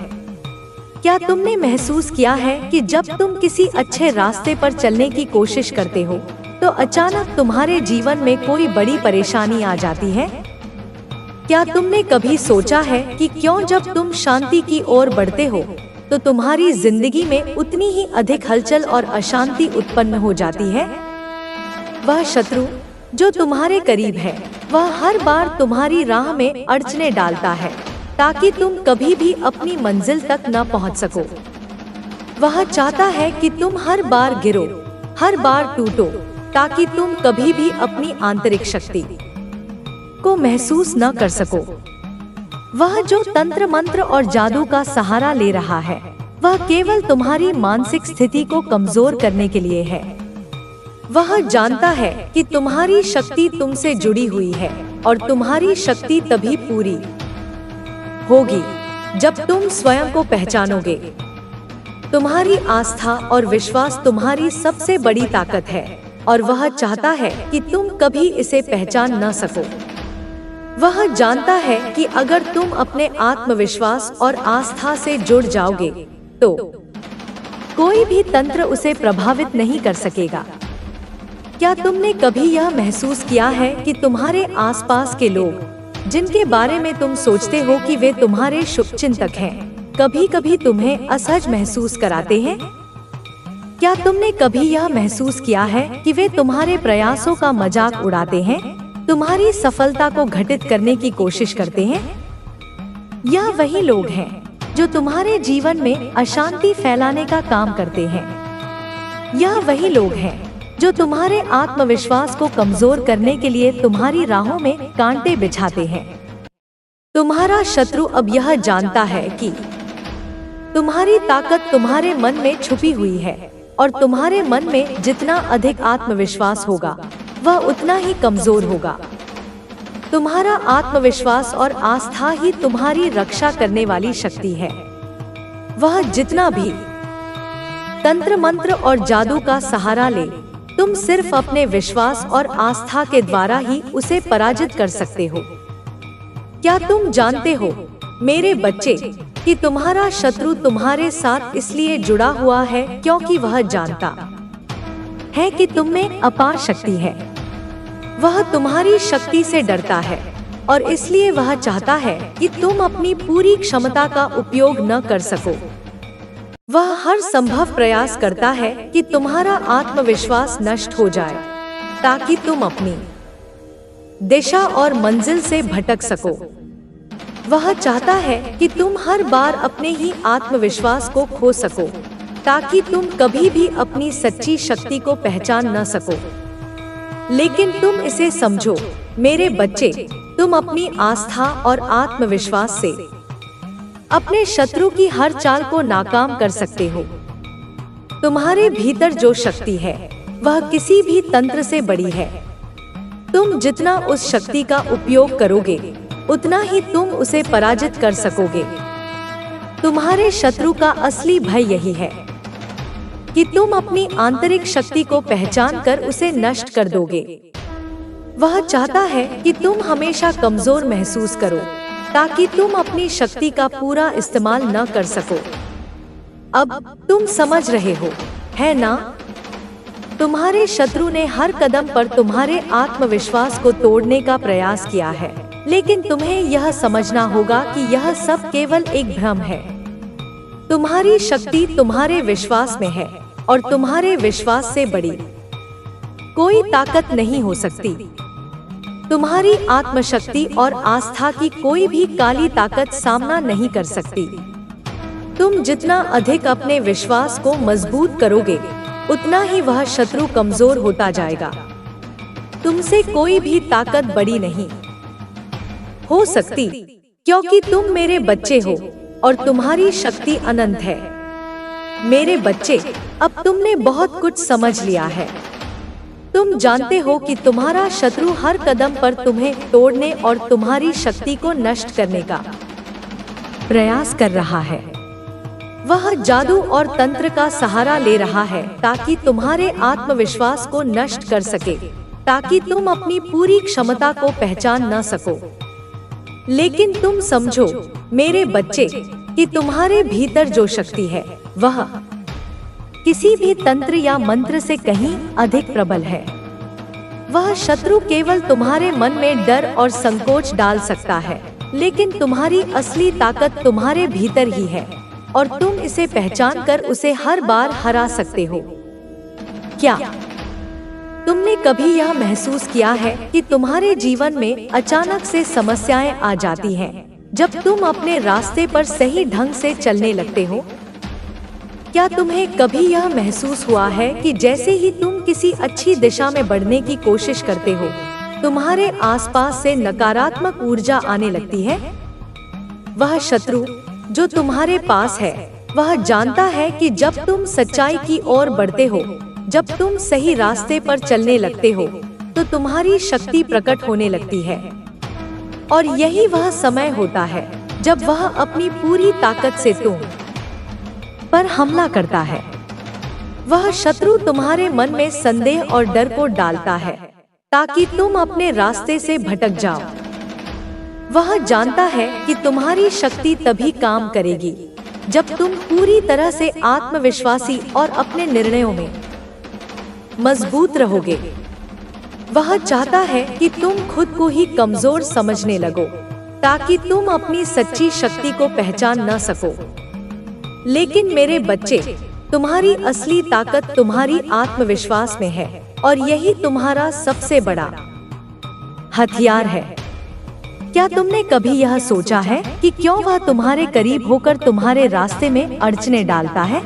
क्या तुमने महसूस किया है कि जब तुम किसी अच्छे रास्ते पर चलने की कोशिश करते हो, तो अचानक तुम्हारे जीवन में कोई बड़ी परेशानी आ जाती है? क्या तुमने कभी सोचा है कि क्यों जब तुम शांति की ओर बढ़ते हो, तो तुम्हारी जिंदगी में उतनी ही अधिक हलचल और अशांति उत्पन्न हो जाती है? वह शत्रु जो तुम्हारे करीब है, वह हर बार तुम्हारी राह में अड़चने डालता है, ताकि तुम कभी भी अपनी मंजिल तक न पहुंच सको। वह चाहता है कि तुम हर बार गिरो, हर बार टूटो, ताकि तुम कभी भी अपनी आंतरिक शक्ति को महसूस न कर सको। वह जो तंत्र मंत्र और जादू का सहारा ले रहा है, वह केवल तुम्हारी मानसिक स्थिति को कमजोर करने के लिए है। वह जानता है कि तुम्हारी शक्ति तुमसे जुड़ी हुई है, और तुम्हारी शक्ति तभी पूरी होगी जब तुम स्वयं को पहचानोगे। तुम्हारी आस्था और विश्वास तुम्हारी सबसे बड़ी ताकत है, और वह चाहता है कि तुम कभी इसे पहचान न सको। वह जानता है कि अगर तुम अपने आत्मविश्वास और आस्था से जुड़ जाओगे, तो कोई भी तंत्र उसे प्रभावित नहीं कर सकेगा। क्या तुमने कभी यह महसूस किया है कि तुम्हारे आसपास के लोग, जिनके बारे में तुम सोचते हो कि वे तुम्हारे शुभचिंतक हैं, कभी कभी तुम्हें असहज महसूस कराते हैं? क्या तुमने कभी यह महसूस किया है कि वे तुम्हारे प्रयासों का मजाक उड़ाते हैं, तुम्हारी सफलता को घटित करने की कोशिश करते हैं? यह वही लोग हैं जो तुम्हारे जीवन में अशांति फैलाने का काम करते हैं। यह वही लोग हैं जो तुम्हारे आत्मविश्वास को कमजोर करने के लिए तुम्हारी राहों में कांटे बिछाते हैं। तुम्हारा शत्रु अब यह जानता है कि तुम्हारी ताकत तुम्हारे मन में छुपी हुई है और तुम्हारे मन में जितना अधिक आत्मविश्वास होगा वह उतना ही कमजोर होगा। तुम्हारा आत्मविश्वास और आस्था ही तुम्हारी रक्षा करने वाली शक्ति है। वह जितना भी तंत्र मंत्र और जादू का सहारा ले, तुम सिर्फ अपने विश्वास और आस्था के द्वारा ही उसे पराजित कर सकते हो। क्या तुम जानते हो मेरे बच्चे कि तुम्हारा शत्रु तुम्हारे साथ इसलिए जुड़ा हुआ है क्योंकि वह जानता है कि तुम में अपार शक्ति है। वह तुम्हारी शक्ति से डरता है और इसलिए वह चाहता है कि तुम अपनी पूरी क्षमता का उपयोग न कर सको। वह हर संभव प्रयास करता है कि तुम्हारा आत्मविश्वास नष्ट हो जाए ताकि तुम अपनी दिशा और मंजिल से भटक सको। वह चाहता है कि तुम हर बार अपने ही आत्मविश्वास को खो सको ताकि तुम कभी भी अपनी सच्ची शक्ति को पहचान न सको। लेकिन तुम इसे समझो मेरे बच्चे, तुम अपनी आस्था और आत्मविश्वास से अपने शत्रु की हर चाल को नाकाम कर सकते हो। तुम्हारे भीतर जो शक्ति है वह किसी भी तंत्र से बड़ी है। तुम जितना उस शक्ति का उपयोग करोगे उतना ही तुम उसे पराजित कर सकोगे। तुम्हारे शत्रु का असली भय यही है कि तुम अपनी आंतरिक शक्ति को पहचान कर उसे नष्ट कर दोगे। वह चाहता है कि तुम हमेशा कमजोर महसूस करो ताकि तुम अपनी शक्ति का पूरा इस्तेमाल न कर सको। अब तुम समझ रहे हो, है ना? तुम्हारे शत्रु ने हर कदम पर तुम्हारे आत्मविश्वास को तोड़ने का प्रयास किया है, लेकिन तुम्हें यह समझना होगा कि यह सब केवल एक भ्रम है। तुम्हारी शक्ति तुम्हारे विश्वास में है और तुम्हारे विश्वास से बड़ी कोई ताकत नहीं हो सकती। तुम्हारी आत्मशक्ति और आस्था की कोई भी काली ताकत सामना नहीं कर सकती। तुम जितना अधिक अपने विश्वास को मजबूत करोगे उतना ही वह शत्रु कमजोर होता जाएगा। तुमसे कोई भी ताकत बड़ी नहीं हो सकती क्योंकि तुम मेरे बच्चे हो और तुम्हारी शक्ति अनंत है। मेरे बच्चे, अब तुमने बहुत कुछ समझ लिया है। तुम जानते हो कि तुम्हारा शत्रु हर कदम पर तुम्हें तोड़ने और तुम्हारी शक्ति को नष्ट करने का प्रयास कर रहा है। वह जादू और तंत्र का सहारा ले रहा है ताकि तुम्हारे आत्मविश्वास को नष्ट कर सके, ताकि तुम अपनी पूरी क्षमता को पहचान न सको। लेकिन तुम समझो मेरे बच्चे कि तुम्हारे भीतर जो शक्ति है वह किसी भी तंत्र या मंत्र से कहीं अधिक प्रबल है। वह शत्रु केवल तुम्हारे मन में डर और संकोच डाल सकता है, लेकिन तुम्हारी असली ताकत तुम्हारे भीतर ही है और तुम इसे पहचान कर उसे हर बार हरा सकते हो। क्या तुमने कभी यह महसूस किया है कि तुम्हारे जीवन में अचानक से समस्याएं आ जाती हैं जब तुम अपने रास्ते पर सही ढंग से चलने लगते हो? क्या तुम्हें कभी यह महसूस हुआ है कि जैसे ही तुम किसी अच्छी दिशा में बढ़ने की कोशिश करते हो, तुम्हारे आसपास से नकारात्मक ऊर्जा आने लगती है? वह शत्रु जो तुम्हारे पास है, वह जानता है कि जब तुम सच्चाई की ओर बढ़ते हो, जब तुम सही रास्ते पर चलने लगते हो, तो तुम्हारी शक्ति प्रकट होने लगती है। और यही वह समय होता है जब वह अपनी पूरी ताकत से तुम पर हमला करता है। वह शत्रु तुम्हारे मन में संदेह और डर को डालता है ताकि तुम अपने रास्ते से भटक जाओ। वह जानता है कि तुम्हारी शक्ति तभी काम करेगी जब तुम पूरी तरह से आत्मविश्वासी और अपने निर्णयों में मजबूत रहोगे। वह चाहता है कि तुम खुद को ही कमजोर समझने लगो ताकि तुम अपनी सच्ची शक्ति को पहचान न सको। लेकिन मेरे बच्चे, तुम्हारी असली ताकत तुम्हारी आत्मविश्वास में है और यही तुम्हारा सबसे बड़ा हथियार है। क्या तुमने कभी यह सोचा है कि क्यों वह तुम्हारे करीब होकर तुम्हारे रास्ते में अड़चने डालता है?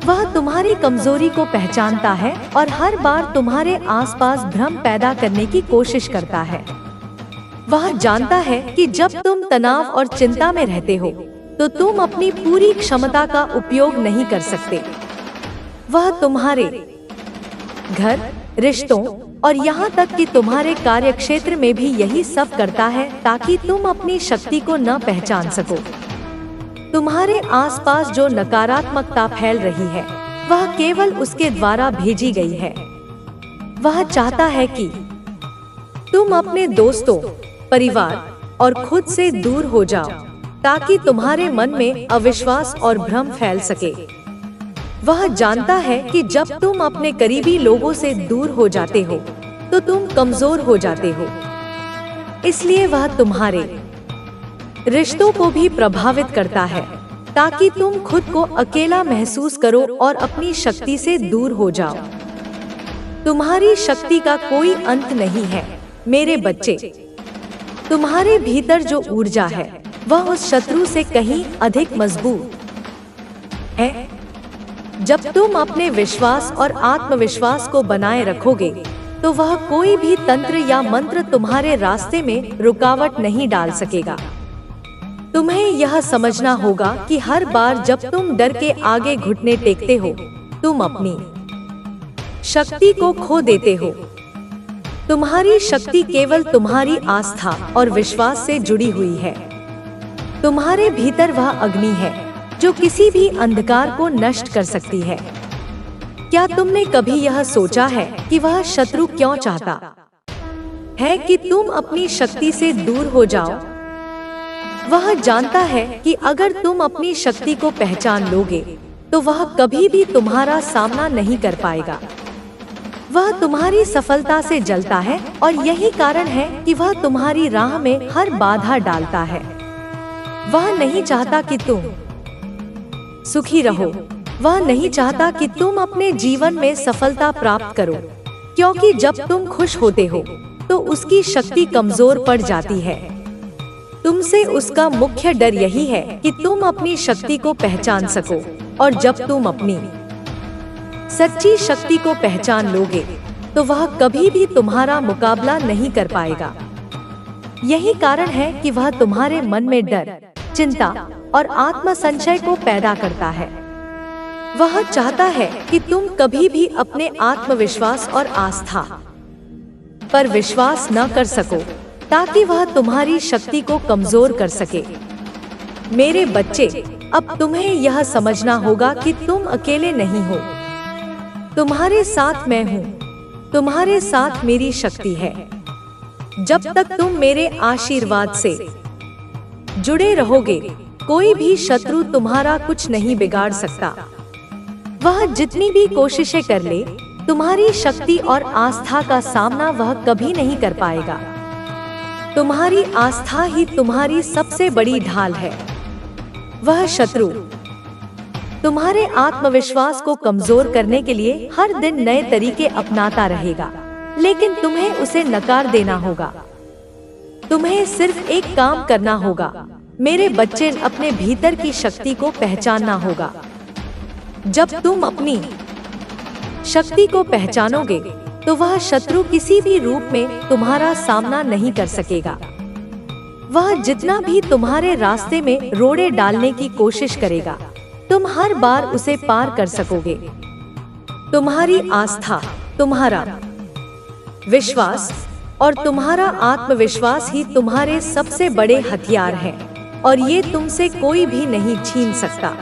वह तुम्हारी कमजोरी को पहचानता है और हर बार तुम्हारे आसपास भ्रम पैदा करने की कोशिश करता है। वह जानता है कि जब तुम तनाव और चिंता में रहते हो तो तुम अपनी पूरी क्षमता का उपयोग नहीं कर सकते। वह तुम्हारे घर, रिश्तों और यहाँ तक कि तुम्हारे कार्यक्षेत्र में भी यही सब करता है ताकि तुम अपनी शक्ति को न पहचान सको। तुम्हारे आसपास जो नकारात्मकता फैल रही है वह केवल उसके द्वारा भेजी गई है। वह चाहता है कि तुम अपने दोस्तों, परिवार और खुद से दूर हो जाओ ताकि तुम्हारे मन में अविश्वास और भ्रम फैल सके। वह जानता है कि जब तुम अपने करीबी लोगों से दूर हो जाते हो तो तुम कमजोर हो जाते हो। इसलिए वह तुम्हारे रिश्तों को भी प्रभावित करता है ताकि तुम खुद को अकेला महसूस करो और अपनी शक्ति से दूर हो जाओ। तुम्हारी शक्ति का कोई अंत नहीं है मेरे बच्चे। तुम्हारे भीतर जो ऊर्जा है वह उस शत्रु से कहीं अधिक मजबूत है। जब तुम अपने विश्वास और आत्मविश्वास को बनाए रखोगे तो वह कोई भी तंत्र या मंत्र तुम्हारे रास्ते में रुकावट नहीं डाल सकेगा। तुम्हें यह समझना होगा कि हर बार जब तुम डर के आगे घुटने टेकते हो तुम अपनी शक्ति को खो देते हो। तुम्हारी शक्ति केवल तुम्हारी आस्था और विश्वास से जुड़ी हुई है। तुम्हारे भीतर वह अग्नि है जो किसी भी अंधकार को नष्ट कर सकती है। क्या तुमने कभी यह सोचा है कि वह शत्रु क्यों चाहता है कि तुम अपनी शक्ति से दूर हो जाओ? वह जानता है कि अगर तुम अपनी शक्ति को पहचान लोगे तो वह कभी भी तुम्हारा सामना नहीं कर पाएगा। वह तुम्हारी सफलता से जलता है और यही कारण है कि वह तुम्हारी राह में हर बाधा डालता है। वह नहीं चाहता कि तुम सुखी रहो। वह नहीं चाहता कि तुम अपने जीवन में सफलता प्राप्त करो, क्योंकि जब तुम खुश होते हो तो उसकी शक्ति कमजोर पड़ जाती है। तुमसे उसका मुख्य डर यही है कि तुम अपनी शक्ति को पहचान सको, और जब तुम अपनी सच्ची शक्ति को पहचान लोगे तो वह कभी भी तुम्हारा मुकाबला नहीं कर पाएगा। यही कारण है कि वह तुम्हारे मन में डर, चिंता और आत्मसंशय को पैदा करता है। वह चाहता है कि तुम कभी भी अपने आत्मविश्वास और आस्था पर विश्वास न कर सको, ताकि वह तुम्हारी शक्ति को कमजोर कर सके। मेरे बच्चे, अब तुम्हें यह समझना होगा कि तुम अकेले नहीं हो। तुम्हारे साथ मैं हूँ, तुम्हारे साथ मेरी शक्ति है। जब तक तुम मेरे आशीर्वाद से जुड़े रहोगे कोई भी शत्रु तुम्हारा कुछ नहीं बिगाड़ सकता। वह जितनी भी कोशिशें कर ले, तुम्हारी शक्ति और आस्था का सामना वह कभी नहीं कर पाएगा। तुम्हारी आस्था ही तुम्हारी सबसे बड़ी ढाल है। वह शत्रु तुम्हारे आत्मविश्वास को कमजोर करने के लिए हर दिन नए तरीके अपनाता रहेगा, लेकिन तुम्हें उसे नकार देना होगा। तुम्हें सिर्फ एक काम करना होगा मेरे बच्चे, अपने भीतर की शक्ति को पहचानना होगा। जब तुम अपनी शक्ति को पहचानोगे तो वह शत्रु किसी भी रूप में तुम्हारा सामना नहीं कर सकेगा। वह जितना भी तुम्हारे रास्ते में रोड़े डालने की कोशिश करेगा, तुम हर बार उसे पार कर सकोगे। तुम्हारी आस्था, तुम्हारा विश्वास और तुम्हारा आत्मविश्वास ही तुम्हारे सबसे बड़े हथियार हैं, और ये तुमसे कोई भी नहीं छीन सकता।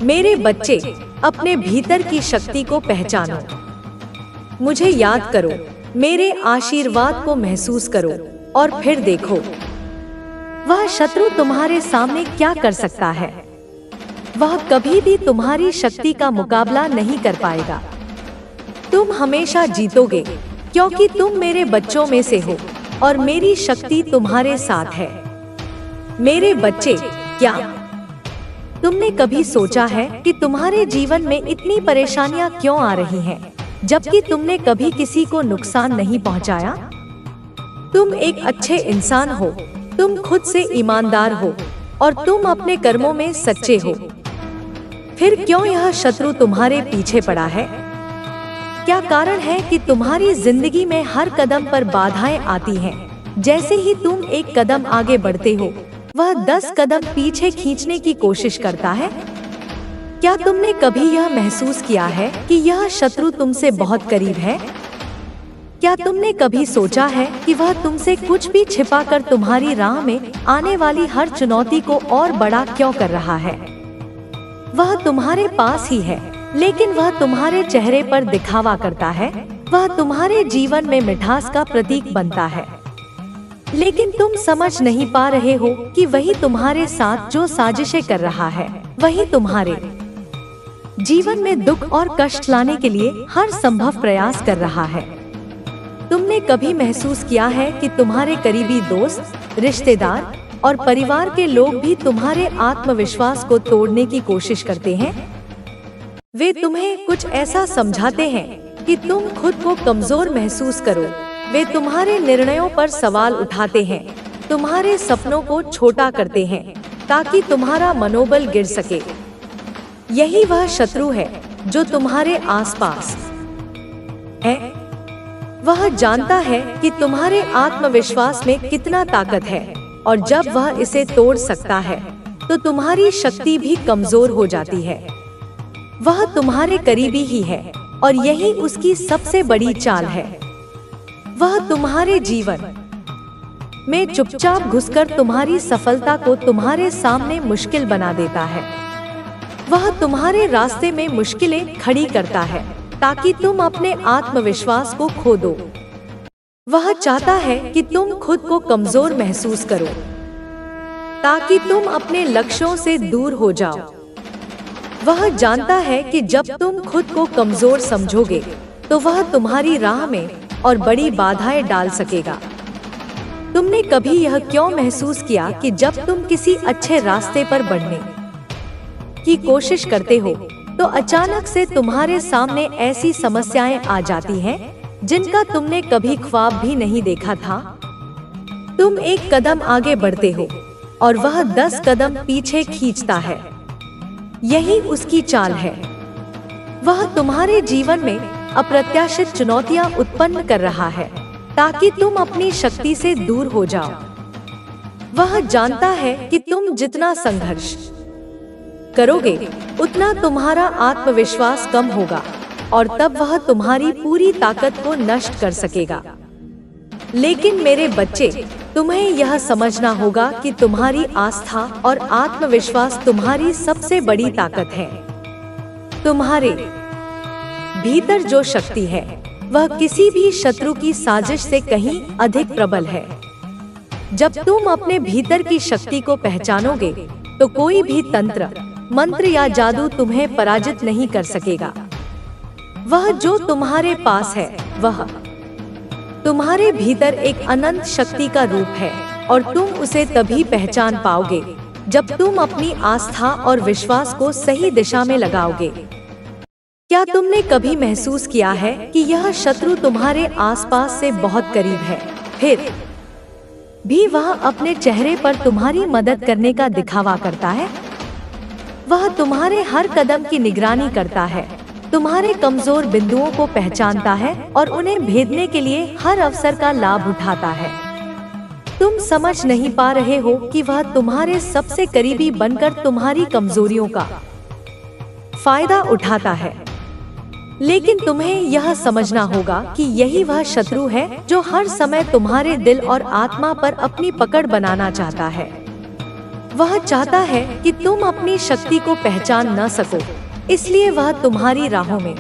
मेरे बच्चे, अपने भीतर की शक्ति को पहचानो। मुझे याद करो, मेरे आशीर्वाद को महसूस करो, और फिर देखो वह शत्रु तुम्हारे सामने क्या कर सकता है। वह कभी भी तुम्हारी शक्ति का मुकाबला नहीं कर पाएगा। तुम हमेशा जीतोगे, क्योंकि तुम मेरे बच्चों में से हो और मेरी शक्ति तुम्हारे साथ है। मेरे बच्चे, क्या तुमने कभी सोचा है कि तुम्हारे जीवन में इतनी परेशानियां क्यों आ रही हैं, जबकि तुमने कभी किसी को नुकसान नहीं पहुंचाया? तुम एक अच्छे इंसान हो, तुम खुद से ईमानदार हो और तुम अपने कर्मों में सच्चे हो। फिर क्यों यह शत्रु तुम्हारे पीछे पड़ा है? क्या कारण है कि तुम्हारी जिंदगी में हर कदम पर बाधाएं आती हैं? जैसे ही तुम एक कदम आगे बढ़ते हो, वह 10 कदम पीछे खींचने की कोशिश करता है। क्या तुमने कभी यह महसूस किया है कि यह शत्रु तुमसे बहुत करीब है? क्या तुमने कभी सोचा है कि वह तुमसे कुछ भी छिपाकर तुम्हारी राह में आने वाली हर चुनौती को और बड़ा क्यों कर रहा है? वह तुम्हारे पास ही है, लेकिन वह तुम्हारे चेहरे पर दिखावा करता है। वह तुम्हारे जीवन में मिठास का प्रतीक बनता है, लेकिन तुम समझ नहीं पा रहे हो कि वही तुम्हारे साथ जो साजिशें कर रहा है, वही तुम्हारे जीवन में दुख और कष्ट लाने के लिए हर संभव प्रयास कर रहा है। तुमने कभी महसूस किया है कि तुम्हारे करीबी दोस्त, रिश्तेदार और परिवार के लोग भी तुम्हारे आत्मविश्वास को तोड़ने की कोशिश करते हैं? वे तुम्हें कुछ ऐसा समझाते हैं कि तुम खुद को कमजोर महसूस करो। वे तुम्हारे निर्णयों पर सवाल उठाते हैं, तुम्हारे सपनों को छोटा करते हैं ताकि तुम्हारा मनोबल गिर सके। यही वह शत्रु है जो तुम्हारे आसपास है। वह जानता है कि तुम्हारे आत्मविश्वास में कितना ताकत है और जब वह इसे तोड़ सकता है तो तुम्हारी शक्ति भी कमजोर हो जाती है। वह तुम्हारे करीबी ही है और यही उसकी सबसे बड़ी चाल है। वह तुम्हारे जीवन में चुपचाप घुसकर तुम्हारी सफलता को तुम्हारे सामने मुश्किल बना देता है। वह तुम्हारे रास्ते में मुश्किलें खड़ी करता है ताकि तुम अपने आत्मविश्वास को खो दो। वह चाहता है कि तुम खुद को कमजोर महसूस करो ताकि तुम अपने लक्ष्यों से दूर हो जाओ। वह जानता है कि जब तुम खुद को कमजोर समझोगे तो वह तुम्हारी राह में और बड़ी बाधाएं डाल सकेगा। तुमने कभी यह क्यों महसूस किया कि जब तुम किसी अच्छे रास्ते पर बढ़ने की कोशिश करते हो तो अचानक से तुम्हारे सामने ऐसी समस्याएं आ जाती हैं जिनका तुमने कभी ख्वाब भी नहीं देखा था? तुम एक कदम आगे बढ़ते हो और वह 10 कदम पीछे खींचता है। यही उसकी चाल है। वह तुम्हारे जीवन में अप्रत्याशित चुनौतियां उत्पन्न कर रहा है ताकि तुम अपनी शक्ति से दूर हो जाओ। वह जानता है कि तुम जितना संघर्ष करोगे उतना तुम्हारा आत्मविश्वास कम होगा और तब वह तुम्हारी पूरी ताकत को नष्ट कर सकेगा। लेकिन मेरे बच्चे, तुम्हें यह समझना होगा कि तुम्हारी आस्था और आत्मविश्वास तुम्हारी सबसे बड़ी ताकत है। तुम्हारे भीतर जो शक्ति है वह किसी भी शत्रु की साजिश से कहीं अधिक प्रबल है। जब तुम अपने भीतर की शक्ति को पहचानोगे तो कोई भी तंत्र, मंत्र या जादू तुम्हें पराजित नहीं कर सकेगा। वह जो तुम्हारे पास है वह तुम्हारे भीतर एक अनंत शक्ति का रूप है और तुम उसे तभी पहचान पाओगे जब तुम अपनी आस्था और विश्वास को सही दिशा में लगाओगे। क्या तुमने कभी महसूस किया है कि यह शत्रु तुम्हारे आसपास से बहुत करीब है, फिर भी वह अपने चेहरे पर तुम्हारी मदद करने का दिखावा करता है? वह तुम्हारे हर कदम की निगरानी करता है, तुम्हारे कमजोर बिंदुओं को पहचानता है और उन्हें भेदने के लिए हर अवसर का लाभ उठाता है। तुम समझ नहीं पा रहे हो कि वह तुम्हारे सबसे करीबी बनकर तुम्हारी कमजोरियों का फायदा उठाता है, लेकिन तुम्हें यह समझना होगा कि यही वह शत्रु है जो हर समय तुम्हारे दिल और आत्मा पर अपनी पकड़ बनाना चाहता है। वह चाहता है कि तुम अपनी शक्ति को पहचान न सको, इसलिए वह तुम्हारी राहों में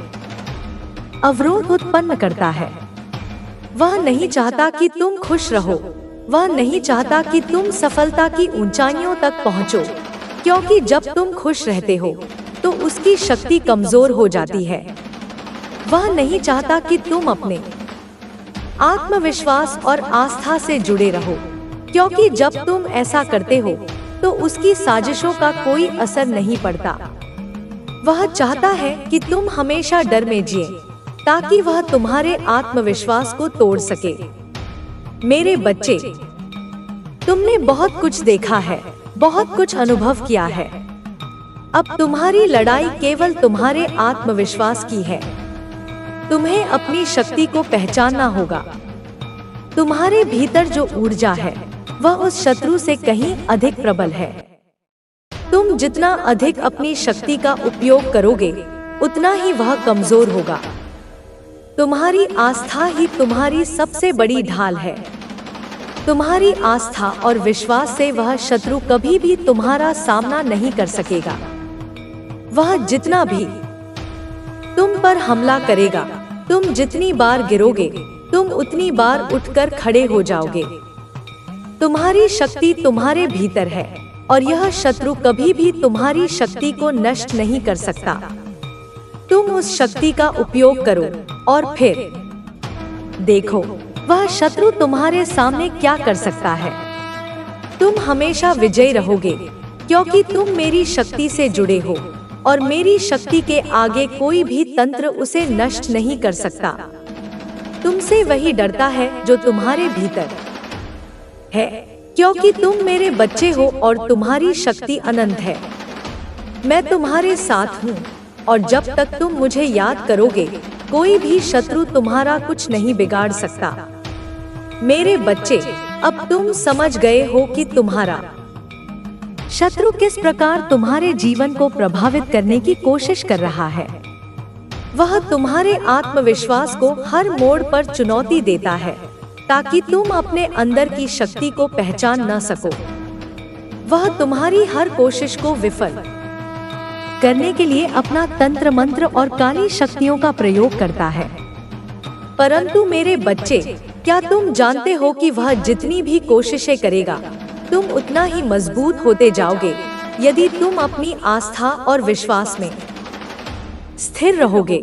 अवरोध उत्पन्न करता है। वह नहीं चाहता कि तुम खुश रहो, वह नहीं चाहता कि तुम सफलता की ऊंचाइयों तक पहुंचो, क्योंकि जब तुम खुश रहते हो तो उसकी शक्ति कमजोर हो जाती है। वह नहीं चाहता कि तुम अपने आत्मविश्वास और आस्था से जुड़े रहो, क्योंकि जब तुम ऐसा करते हो तो उसकी साजिशों का कोई असर नहीं पड़ता। वह चाहता है कि तुम हमेशा डर में जिए ताकि वह तुम्हारे आत्मविश्वास को तोड़ सके। मेरे बच्चे, तुमने बहुत कुछ देखा है, बहुत कुछ अनुभव किया है। अब तुम्हारी लड़ाई केवल तुम्हारे आत्मविश्वास की है। तुम्हें अपनी शक्ति को पहचानना होगा। तुम्हारे भीतर जो ऊर्जा है वह उस शत्रु से कहीं अधिक प्रबल है। तुम जितना अधिक अपनी शक्ति का उपयोग करोगे उतना ही वह कमजोर होगा। तुम्हारी आस्था ही तुम्हारी सबसे बड़ी ढाल है। तुम्हारी आस्था और विश्वास से वह शत्रु कभी भी तुम्हारा सामना नहीं कर सकेगा। वह जितना भी तुम पर हमला करेगा, तुम जितनी बार गिरोगे तुम उतनी बार उठकर खड़े हो जाओगे। तुम्हारी शक्ति तुम्हारे भीतर है और यह शत्रु कभी भी तुम्हारी शक्ति को नष्ट नहीं कर सकता। तुम उस शक्ति का उपयोग करो और फिर देखो वह शत्रु तुम्हारे सामने क्या कर सकता है। तुम हमेशा विजयी रहोगे क्योंकि तुम मेरी शक्ति से जुड़े हो और मेरी शक्ति के आगे कोई भी तंत्र उसे नष्ट नहीं कर सकता। तुमसे वही डरता है जो तुम्हारे भीतर है, क्योंकि तुम मेरे बच्चे हो और तुम्हारी शक्ति अनंत है। मैं तुम्हारे साथ हूँ और जब तक तुम मुझे याद करोगे कोई भी शत्रु तुम्हारा कुछ नहीं बिगाड़ सकता। मेरे बच्चे, अब तुम समझ गए हो कि तुम्हारा शत्रु किस प्रकार तुम्हारे जीवन को प्रभावित करने की कोशिश कर रहा है। वह तुम्हारे आत्मविश्वास को हर मोड़ पर चुनौती देता है ताकि तुम अपने अंदर की शक्ति को पहचान न सको। वह तुम्हारी हर कोशिश को विफल करने के लिए अपना तंत्र मंत्र और काली शक्तियों का प्रयोग करता है। परंतु मेरे बच्चे, क्या तुम जानते हो कि वह जितनी भी कोशिशें करेगा तुम उतना ही मजबूत होते जाओगे यदि तुम अपनी आस्था और विश्वास में स्थिर रहोगे।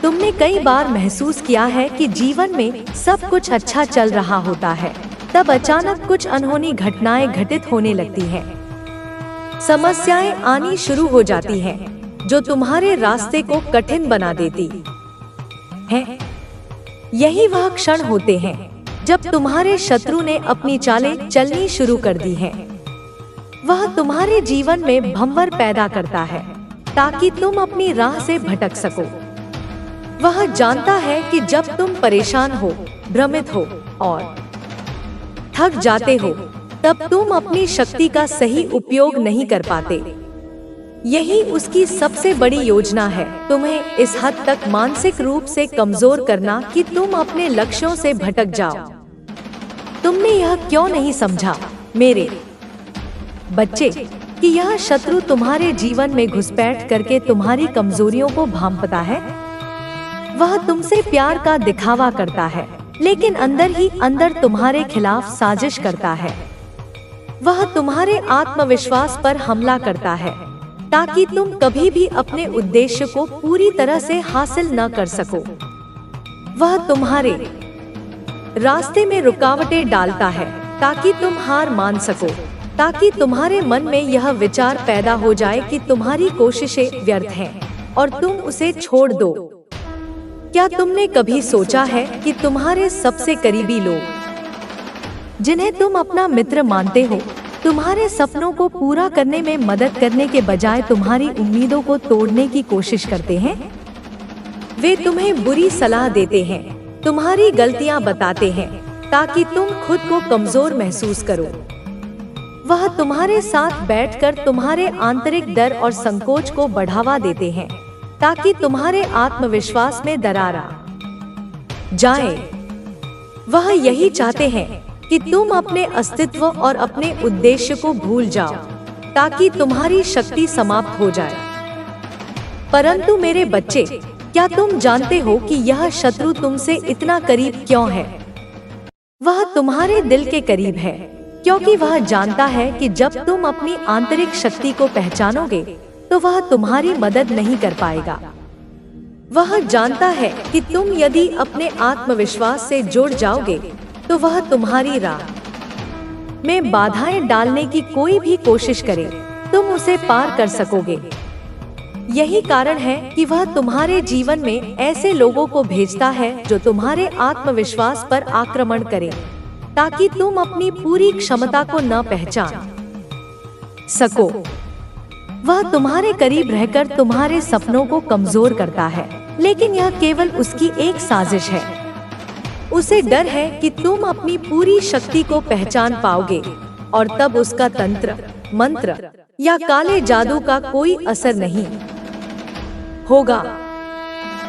तुमने कई बार महसूस किया है कि जीवन में सब कुछ अच्छा चल रहा होता है, तब अचानक कुछ अनहोनी घटनाएं घटित होने लगती हैं। समस्याएं आनी शुरू हो जाती हैं, जो तुम्हारे रास्ते को कठिन बना देती हैं। यही वह क्षण होते हैं जब तुम्हारे शत्रु ने अपनी चालें चलनी शुरू कर दी हैं। वह तुम्हारे जीवन में भंवर पैदा करता है ताकि तुम अपनी राह से भटक सको। वह जानता है कि जब तुम परेशान हो, भ्रमित हो और थक जाते हो, तब तुम अपनी शक्ति का सही उपयोग नहीं कर पाते। यही उसकी सबसे बड़ी योजना है, तुम्हें इस हद तक मानसिक रूप से कमजोर करना कि तुम अपने लक्ष्यों से भटक जाओ। तुमने यह क्यों नहीं समझा मेरे बच्चे कि यह शत्रु तुम्हारे जीवन में घुसपैठ करके तुम्हारी कमजोरियों को भांपता है। वह तुमसे प्यार का दिखावा करता है, लेकिन अंदर ही अंदर तुम्हारे खिलाफ साजिश करता है। वह तुम्हारे आत्मविश्वास पर हमला करता है ताकि तुम कभी भी अपने उद्देश्य को पूरी तरह से हासिल न कर सको। वह तुम्हारे रास्ते में रुकावटें डालता है ताकि तुम हार मान सको, ताकि तुम्हारे मन में यह विचार पैदा हो जाए कि तुम्हारी कोशिशें व्यर्थ हैं और तुम उसे छोड़ दो। क्या तुमने कभी सोचा है कि तुम्हारे सबसे करीबी लोग, जिन्हें तुम अपना मित्र मानते हो, तुम्हारे सपनों को पूरा करने में मदद करने के बजाय तुम्हारी उम्मीदों को तोड़ने की कोशिश करते हैं? वे तुम्हें बुरी सलाह देते हैं, तुम्हारी गलतियां बताते हैं ताकि तुम खुद को कमजोर महसूस करो। वह तुम्हारे साथ बैठकर तुम्हारे आंतरिक डर और संकोच को बढ़ावा देते हैं ताकि तुम्हारे आत्मविश्वास में दरार आ जाए। वह यही चाहते हैं कि तुम अपने अस्तित्व और अपने उद्देश्य को भूल जाओ ताकि तुम्हारी शक्ति समाप्त हो जाए। परंतु मेरे बच्चे, क्या तुम जानते हो कि यह शत्रु तुमसे इतना करीब क्यों है? वह तुम्हारे दिल के करीब है क्योंकि वह जानता है कि जब तुम अपनी आंतरिक शक्ति को पहचानोगे तो वह तुम्हारी मदद नहीं कर पाएगा। वह जानता है कि तुम यदि अपने आत्मविश्वास से जुड़ जाओगे तो वह तुम्हारी राह में बाधाएं डालने की कोई भी कोशिश करे, तुम उसे पार कर सकोगे। यही कारण है कि वह तुम्हारे जीवन में ऐसे लोगों को भेजता है जो तुम्हारे आत्मविश्वास पर आक्रमण करें, ताकि तुम अपनी पूरी क्षमता को न पहचान सको। वह तुम्हारे करीब रहकर तुम्हारे सपनों को कमजोर करता है, लेकिन यह केवल उसकी एक साजिश है। उसे डर है कि तुम अपनी पूरी शक्ति को पहचान पाओगे और तब उसका तंत्र, मंत्र या काले जादू का कोई असर नहीं होगा।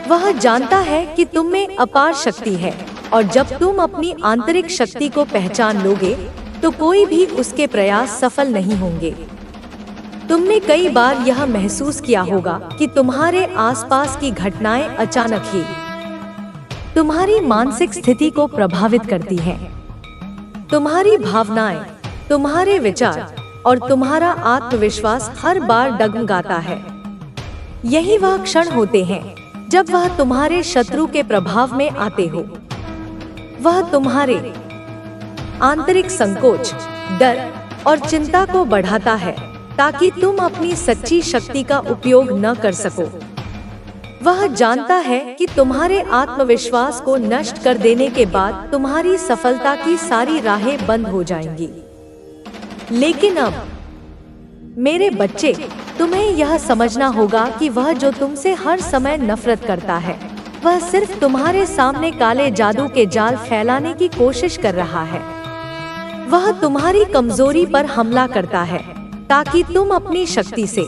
वह जानता है कि तुम में अपार शक्ति है और जब तुम अपनी आंतरिक शक्ति को पहचान लोगे तो कोई भी उसके प्रयास सफल नहीं होंगे। तुमने कई बार यह महसूस किया होगा कि तुम्हारे आसपास की घटनाएं अचानक ही तुम्हारी मानसिक स्थिति को प्रभावित करती हैं। तुम्हारी भावनाएं, तुम्हारे विचार और तुम्हारा आत्मविश्वास हर बार डगमगाता है। यही वह क्षण होते हैं जब वह तुम्हारे शत्रु के प्रभाव में आते हो। वह तुम्हारे आंतरिक संकोच, डर और चिंता को बढ़ाता है ताकि तुम अपनी सच्ची शक्ति का उपयोग न कर सको। वह जानता है कि तुम्हारे आत्मविश्वास को नष्ट कर देने के बाद तुम्हारी सफलता की सारी राहें बंद हो जाएंगी। लेकिन अब मेरे बच्चे, तुम्हें यह समझना होगा कि वह जो तुमसे हर समय नफरत करता है, वह सिर्फ तुम्हारे सामने काले जादू के जाल फैलाने की कोशिश कर रहा है। वह तुम्हारी कमजोरी पर हमला करता है ताकि तुम अपनी शक्ति से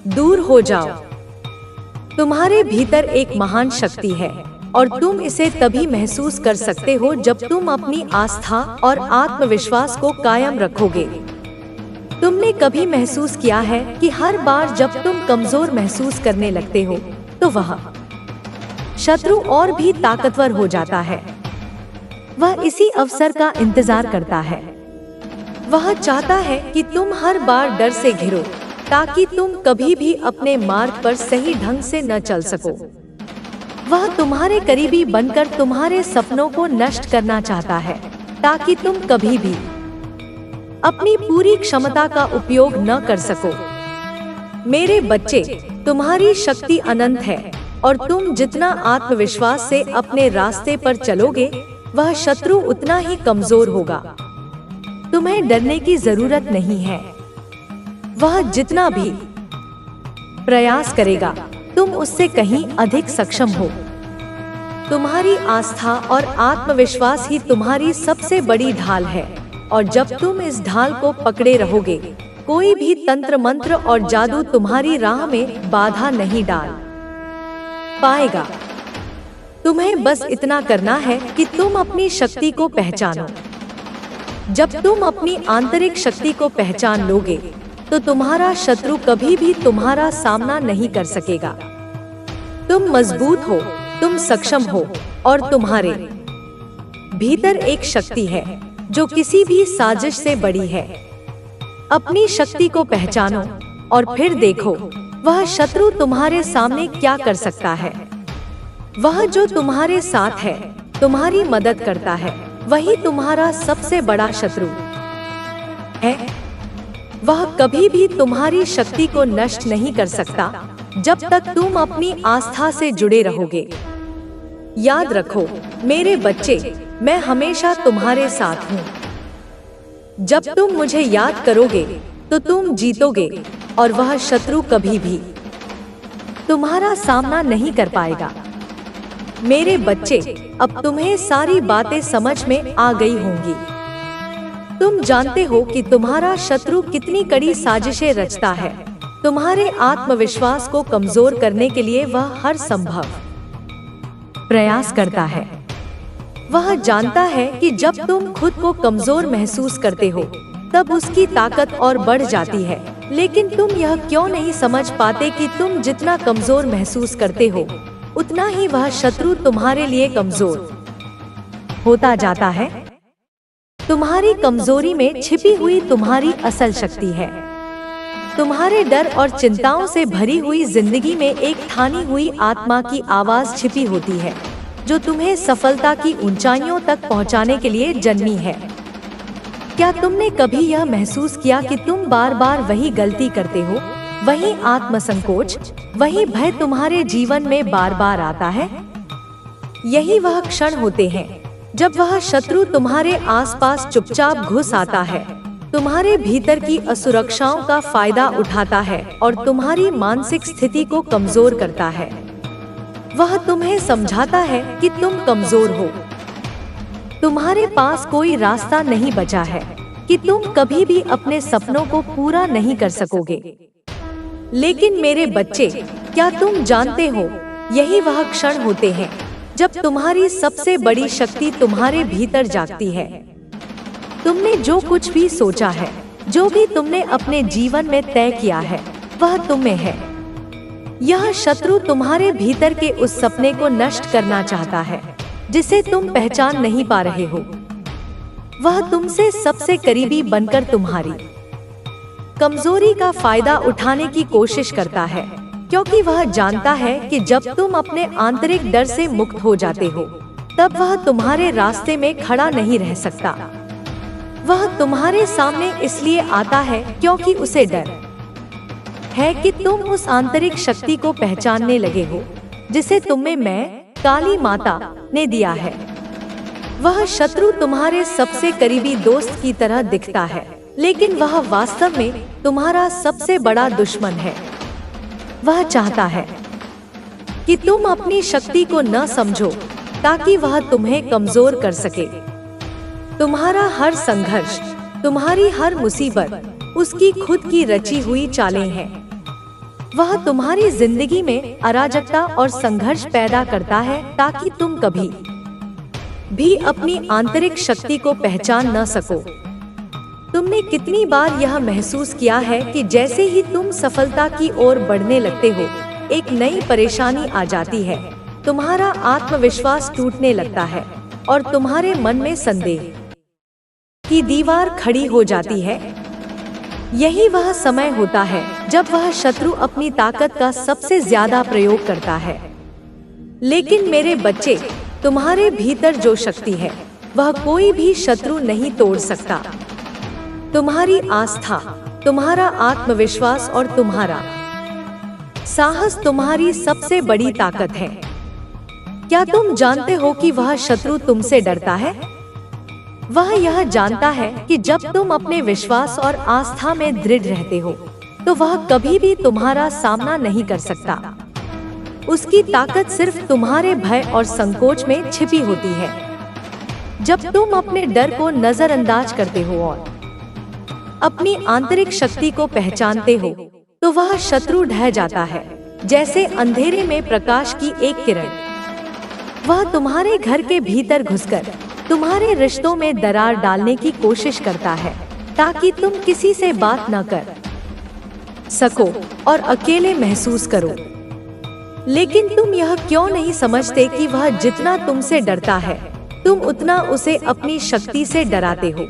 दूर हो जाओ। तुम्हारे भीतर एक महान शक्ति है और तुम इसे तभी महसूस कर सकते हो जब तुम अपनी आस्था और आत्मविश्वास को कायम रखोगे। तुमने कभी महसूस किया है कि हर बार जब तुम कमजोर महसूस करने लगते हो तो वह शत्रु और भी ताकतवर हो जाता है। वह इसी अवसर का इंतजार करता है। वह चाहता है कि तुम हर बार डर से घिरो ताकि तुम कभी भी अपने मार्ग पर सही ढंग से न चल सको। वह तुम्हारे करीबी बनकर तुम्हारे सपनों को नष्ट करना चाहता है ताकि तुम कभी भी अपनी पूरी क्षमता का उपयोग न कर सको। मेरे बच्चे, तुम्हारी शक्ति अनंत है और तुम जितना आत्मविश्वास से अपने रास्ते पर चलोगे, वह शत्रु उतना ही कमजोर होगा। तुम्हें डरने की जरूरत नहीं है। वह जितना भी प्रयास करेगा, तुम उससे कहीं अधिक सक्षम हो। तुम्हारी आस्था और आत्मविश्वास ही तुम्हारी सबसे बड़ी ढाल है और जब तुम इस ढाल को पकड़े रहोगे, कोई भी तंत्र मंत्र और जादू तुम्हारी राह में बाधा नहीं डाल पाएगा। तुम्हें बस इतना करना है कि तुम अपनी शक्ति को पहचानो। जब तुम अपनी आंतरिक शक्ति को पहचान लोगे तो तुम्हारा शत्रु कभी भी तुम्हारा सामना नहीं कर सकेगा। तुम मजबूत हो, तुम सक्षम हो और तुम्हारे भीतर एक शक्ति है जो किसी भी साजिश से बड़ी है। अपनी शक्ति को पहचानो और फिर देखो वह शत्रु तुम्हारे सामने क्या कर सकता है। वह जो तुम्हारे साथ है, तुम्हारी मदद करता है, वही तुम्हारा सबसे बड़ा शत्रु है। वह कभी भी तुम्हारी शक्ति को नष्ट नहीं कर सकता जब तक तुम अपनी आस्था से जुड़े रहोगे। याद रखो मेरे बच्चे, मैं हमेशा तुम्हारे साथ हूँ। जब तुम मुझे याद करोगे तो तुम जीतोगे और वह शत्रु कभी भी तुम्हारा सामना नहीं कर पाएगा। मेरे बच्चे, अब तुम्हें सारी बातें समझ में आ गई होंगी। तुम जानते हो कि तुम्हारा शत्रु कितनी कड़ी साजिशें रचता है। तुम्हारे आत्मविश्वास को कमजोर करने के लिए वह हर संभव प्रयास करता है। वह जानता है कि जब तुम खुद को कमजोर महसूस करते हो तब उसकी ताकत और बढ़ जाती है। लेकिन तुम यह क्यों नहीं समझ पाते कि तुम जितना कमजोर महसूस करते हो, उतना ही वह शत्रु तुम्हारे लिए कमजोर होता जाता है। तुम्हारी कमजोरी में छिपी हुई तुम्हारी असल शक्ति है। तुम्हारे डर और चिंताओं से भरी हुई जिंदगी में एक ठानी हुई आत्मा की आवाज छिपी होती है जो तुम्हें सफलता की ऊंचाइयों तक पहुंचाने के लिए जन्मी है। क्या तुमने कभी यह महसूस किया कि तुम बार बार वही गलती करते हो वही आत्मसंकोच, वही भय तुम्हारे जीवन में बार बार आता है। यही वह क्षण होते हैं जब वह शत्रु तुम्हारे आसपास चुपचाप घुस आता है, तुम्हारे भीतर की असुरक्षाओं का फायदा उठाता है और तुम्हारी मानसिक स्थिति को कमजोर करता है। वह तुम्हें समझाता है कि तुम कमजोर हो, तुम्हारे पास कोई रास्ता नहीं बचा है, कि तुम कभी भी अपने सपनों को पूरा नहीं कर सकोगे। लेकिन मेरे बच्चे, क्या तुम जानते हो, यही वह क्षण होते हैं जब तुम्हारी सबसे बड़ी शक्ति तुम्हारे भीतर जागती है। तुमने जो कुछ भी सोचा है, जो भी तुमने अपने जीवन में तय किया है, वह तुम में है। यह शत्रु तुम्हारे भीतर के उस सपने को नष्ट करना चाहता है जिसे तुम पहचान नहीं पा रहे हो। वह तुमसे सबसे करीबी बनकर तुम्हारी कमजोरी का फायदा उठाने की कोशिश करता है, क्योंकि वह जानता है कि जब तुम अपने आंतरिक डर से मुक्त हो जाते हो, तब वह तुम्हारे रास्ते में खड़ा नहीं रह सकता। वह तुम्हारे सामने इसलिए आता है क्योंकि उसे डर है कि तुम उस आंतरिक शक्ति को पहचानने लगे हो जिसे तुम्हें मैं, काली माता, ने दिया है। वह शत्रु तुम्हारे सबसे करीबी दोस्त की तरह दिखता है, लेकिन वह वास्तव में तुम्हारा सबसे बड़ा दुश्मन है। वह चाहता है कि तुम अपनी शक्ति को न समझो ताकि वह तुम्हें कमजोर कर सके। तुम्हारा हर संघर्ष, तुम्हारी हर मुसीबत उसकी खुद की रची हुई चालें हैं। वह तुम्हारी जिंदगी में अराजकता और संघर्ष पैदा करता है ताकि तुम कभी भी अपनी आंतरिक शक्ति को पहचान न सको। तुमने कितनी बार यह महसूस किया है कि जैसे ही तुम सफलता की ओर बढ़ने लगते हो, एक नई परेशानी आ जाती है, तुम्हारा आत्मविश्वास टूटने लगता है और तुम्हारे मन में संदेह की दीवार खड़ी हो जाती है। यही वह समय होता है जब वह शत्रु अपनी ताकत का सबसे ज्यादा प्रयोग करता है। लेकिन मेरे बच्चे, तुम्हारे भीतर जो शक्ति है, वह कोई भी शत्रु नहीं तोड़ सकता। तुम्हारी आस्था, तुम्हारा आत्मविश्वास और तुम्हारा साहस तुम्हारी सबसे बड़ी ताकत है। क्या तुम जानते हो कि वह शत्रु तुमसे डरता है? वह यह जानता है कि जब तुम अपने विश्वास और आस्था में दृढ़ रहते हो, तो वह कभी भी तुम्हारा सामना नहीं कर सकता। उसकी ताकत सिर्फ तुम्हारे भय और संकोच में छिपी होती है। जब तुम अपने डर को नजरअंदाज करते हो और अपनी आंतरिक शक्ति को पहचानते हो, तो वह शत्रु ढह जाता है, जैसे अंधेरे में प्रकाश की एक किरण। वह तुम्हारे घर के भीतर घुसकर तुम्हारे रिश्तों में दरार डालने की कोशिश करता है, ताकि तुम किसी से बात न कर सको और अकेले महसूस करो। लेकिन तुम यह क्यों नहीं समझते कि वह जितना तुमसे डरता है, तुम उतना उसे अपनी शक्ति से डराते हो।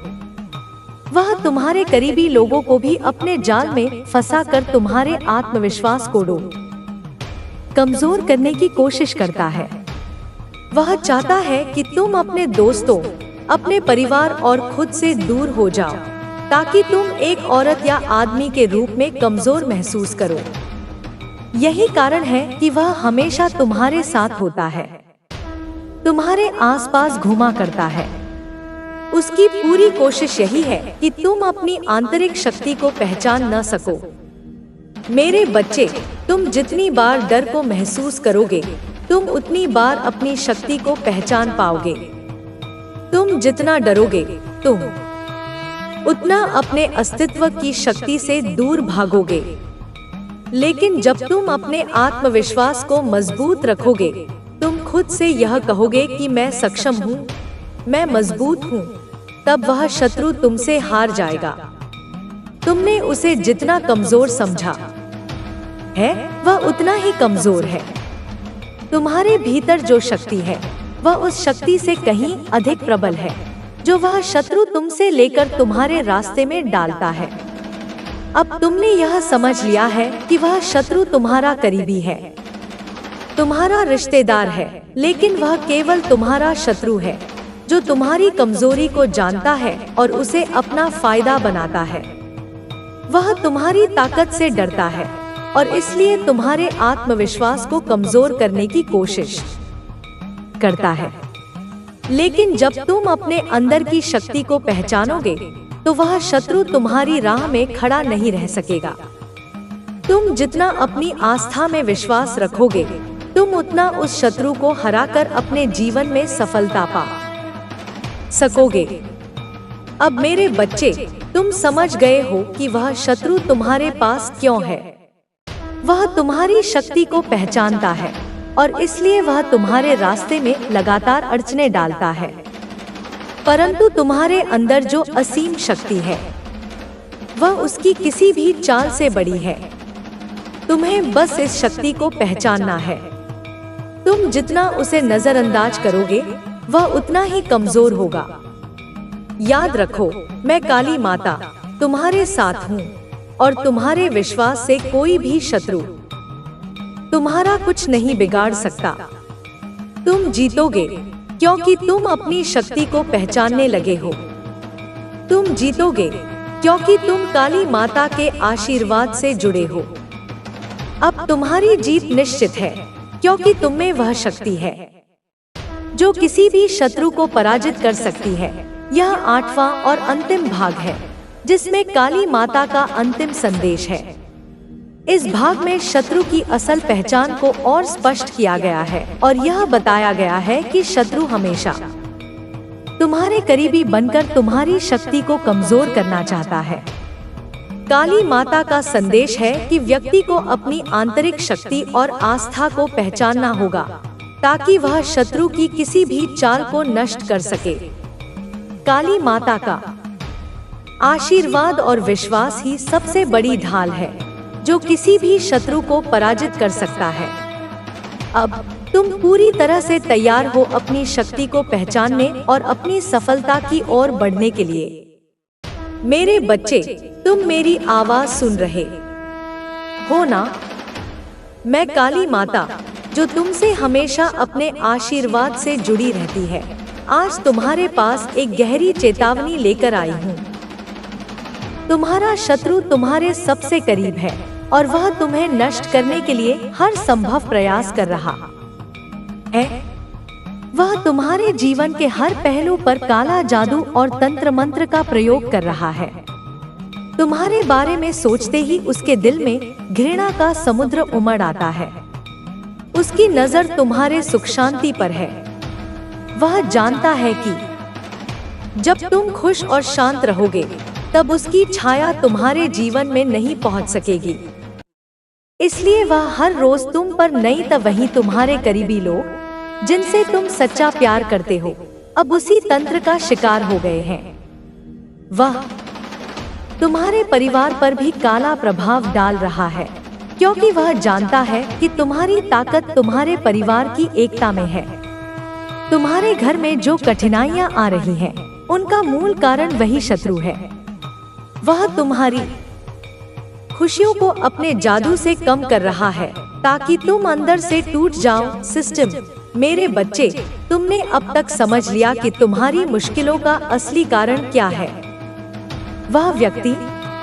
वह तुम्हारे करीबी लोगों को भी अपने जाल में फंसाकर तुम्हारे आत्मविश्वास को कमजोर करने की कोशिश करता है। वह चाहता है कि तुम अपने दोस्तों, अपने परिवार और खुद से दूर हो जाओ, ताकि तुम एक औरत या आदमी के रूप में कमजोर महसूस करो। यही कारण है कि वह हमेशा तुम्हारे साथ होता है, तुम्हारे आसपास घूमा करता है। उसकी पूरी कोशिश यही है कि तुम अपनी आंतरिक शक्ति को पहचान न सको। मेरे बच्चे, तुम जितनी बार डर को महसूस करोगे, तुम उतनी बार अपनी शक्ति को पहचान पाओगे। तुम जितना डरोगे, तुम उतना अपने अस्तित्व की शक्ति से दूर भागोगे। लेकिन जब तुम अपने आत्मविश्वास को मजबूत रखोगे, तुम खुद से यह कहोगे कि मैं सक्षम हूँ, मैं मजबूत हूँ, तब वह शत्रु तुमसे हार जाएगा। तुमने उसे जितना कमजोर समझा है, वह उतना ही कमजोर है। तुम्हारे भीतर जो शक्ति है, वह उस शक्ति से कहीं अधिक प्रबल है, जो वह शत्रु तुमसे लेकर तुम्हारे रास्ते में डालता है। अब तुमने यह समझ लिया है कि वह शत्रु तुम्हारा करीबी है, तुम्हारा रिश्तेदार है, लेकिन वह केवल तुम्हारा शत्रु है जो तुम्हारी कमजोरी को जानता है और उसे अपना फायदा बनाता है। वह तुम्हारी ताकत से डरता है, और इसलिए तुम्हारे आत्मविश्वास को कमजोर करने की कोशिश करता है। लेकिन जब तुम अपने अंदर की शक्ति को पहचानोगे तो वह शत्रु तुम्हारी राह में खड़ा नहीं रह सकेगा। तुम जितना अपनी आस्था में विश्वास रखोगे, तुम उतना उस शत्रु को हराकर अपने जीवन में सफलता पा सकोगे। अब मेरे बच्चे, तुम समझ गए हो कि वह शत्रु तुम्हारे पास क्यों है। वह तुम्हारी शक्ति को पहचानता है और इसलिए वह तुम्हारे रास्ते में लगातार अड़चने डालता है। परंतु तुम्हारे अंदर जो असीम शक्ति है, वह उसकी किसी भी चाल से बड़ी है। तुम्हें बस इस शक्ति को पहचानना है। तुम जितना उसे नजरअंदाज करोगे, वह उतना ही कमजोर होगा। याद रखो, मैं काली माता तुम्हारे साथ हूँ और तुम्हारे विश्वास से कोई भी शत्रु तुम्हारा कुछ नहीं बिगाड़ सकता। तुम जीतोगे क्योंकि तुम अपनी शक्ति को पहचानने लगे हो। तुम जीतोगे क्योंकि तुम काली माता के आशीर्वाद से जुड़े हो। अब तुम्हारी जीत निश्चित है क्योंकि तुम में वह शक्ति है जो किसी भी शत्रु को पराजित कर सकती है। यह 8वां और अंतिम भाग है जिसमें काली माता का अंतिम संदेश है। इस भाग में शत्रु की असल पहचान को और स्पष्ट किया गया है और यह बताया गया है कि शत्रु हमेशा तुम्हारे करीबी बनकर तुम्हारी शक्ति को कमजोर करना चाहता है। काली माता का संदेश है कि व्यक्ति को अपनी आंतरिक शक्ति और आस्था को पहचानना होगा ताकि वह शत्रु की किसी भी चाल को नष्ट कर सके। काली माता का आशीर्वाद और विश्वास ही सबसे बड़ी ढाल है जो किसी भी शत्रु को पराजित कर सकता है। अब तुम पूरी तरह से तैयार हो अपनी शक्ति को पहचानने और अपनी सफलता की ओर बढ़ने के लिए। मेरे बच्चे, तुम मेरी आवाज सुन रहे हो ना? मैं काली माता जो तुमसे हमेशा अपने आशीर्वाद से जुड़ी रहती है, आज तुम्हारे पास एक गहरी चेतावनी लेकर आई हूँ। तुम्हारा शत्रु तुम्हारे सबसे करीब है और वह तुम्हें नष्ट करने के लिए हर संभव प्रयास कर रहा है। वह तुम्हारे जीवन के हर पहलू पर काला जादू और तंत्र मंत्र का प्रयोग कर रहा है। तुम्हारे बारे में सोचते ही उसके दिल में घृणा का समुद्र उमड़ आता है। उसकी नजर तुम्हारे सुख शांति पर है। वह जानता है कि जब तुम खुश और शांत रहोगे, तब उसकी छाया तुम्हारे जीवन में नहीं पहुंच सकेगी। इसलिए वह हर रोज तुम पर नहीं तो वही तुम्हारे करीबी लोग जिनसे तुम सच्चा प्यार करते हो, अब उसी तंत्र का शिकार हो गए हैं। वह तुम्हारे परिवार पर भी काला प्रभाव डाल रहा है क्योंकि वह जानता है कि तुम्हारी ताकत तुम्हारे परिवार की एकता में है। तुम्हारे घर में जो कठिनाइयां आ रही हैं, उनका मूल कारण वही शत्रु है। वह तुम्हारी खुशियों को अपने जादू से कम कर रहा है ताकि तुम अंदर से टूट जाओ। सिस्टम, मेरे बच्चे, तुमने अब तक समझ लिया कि तुम्हारी मुश्किलों का असली कारण क्या है। वह व्यक्ति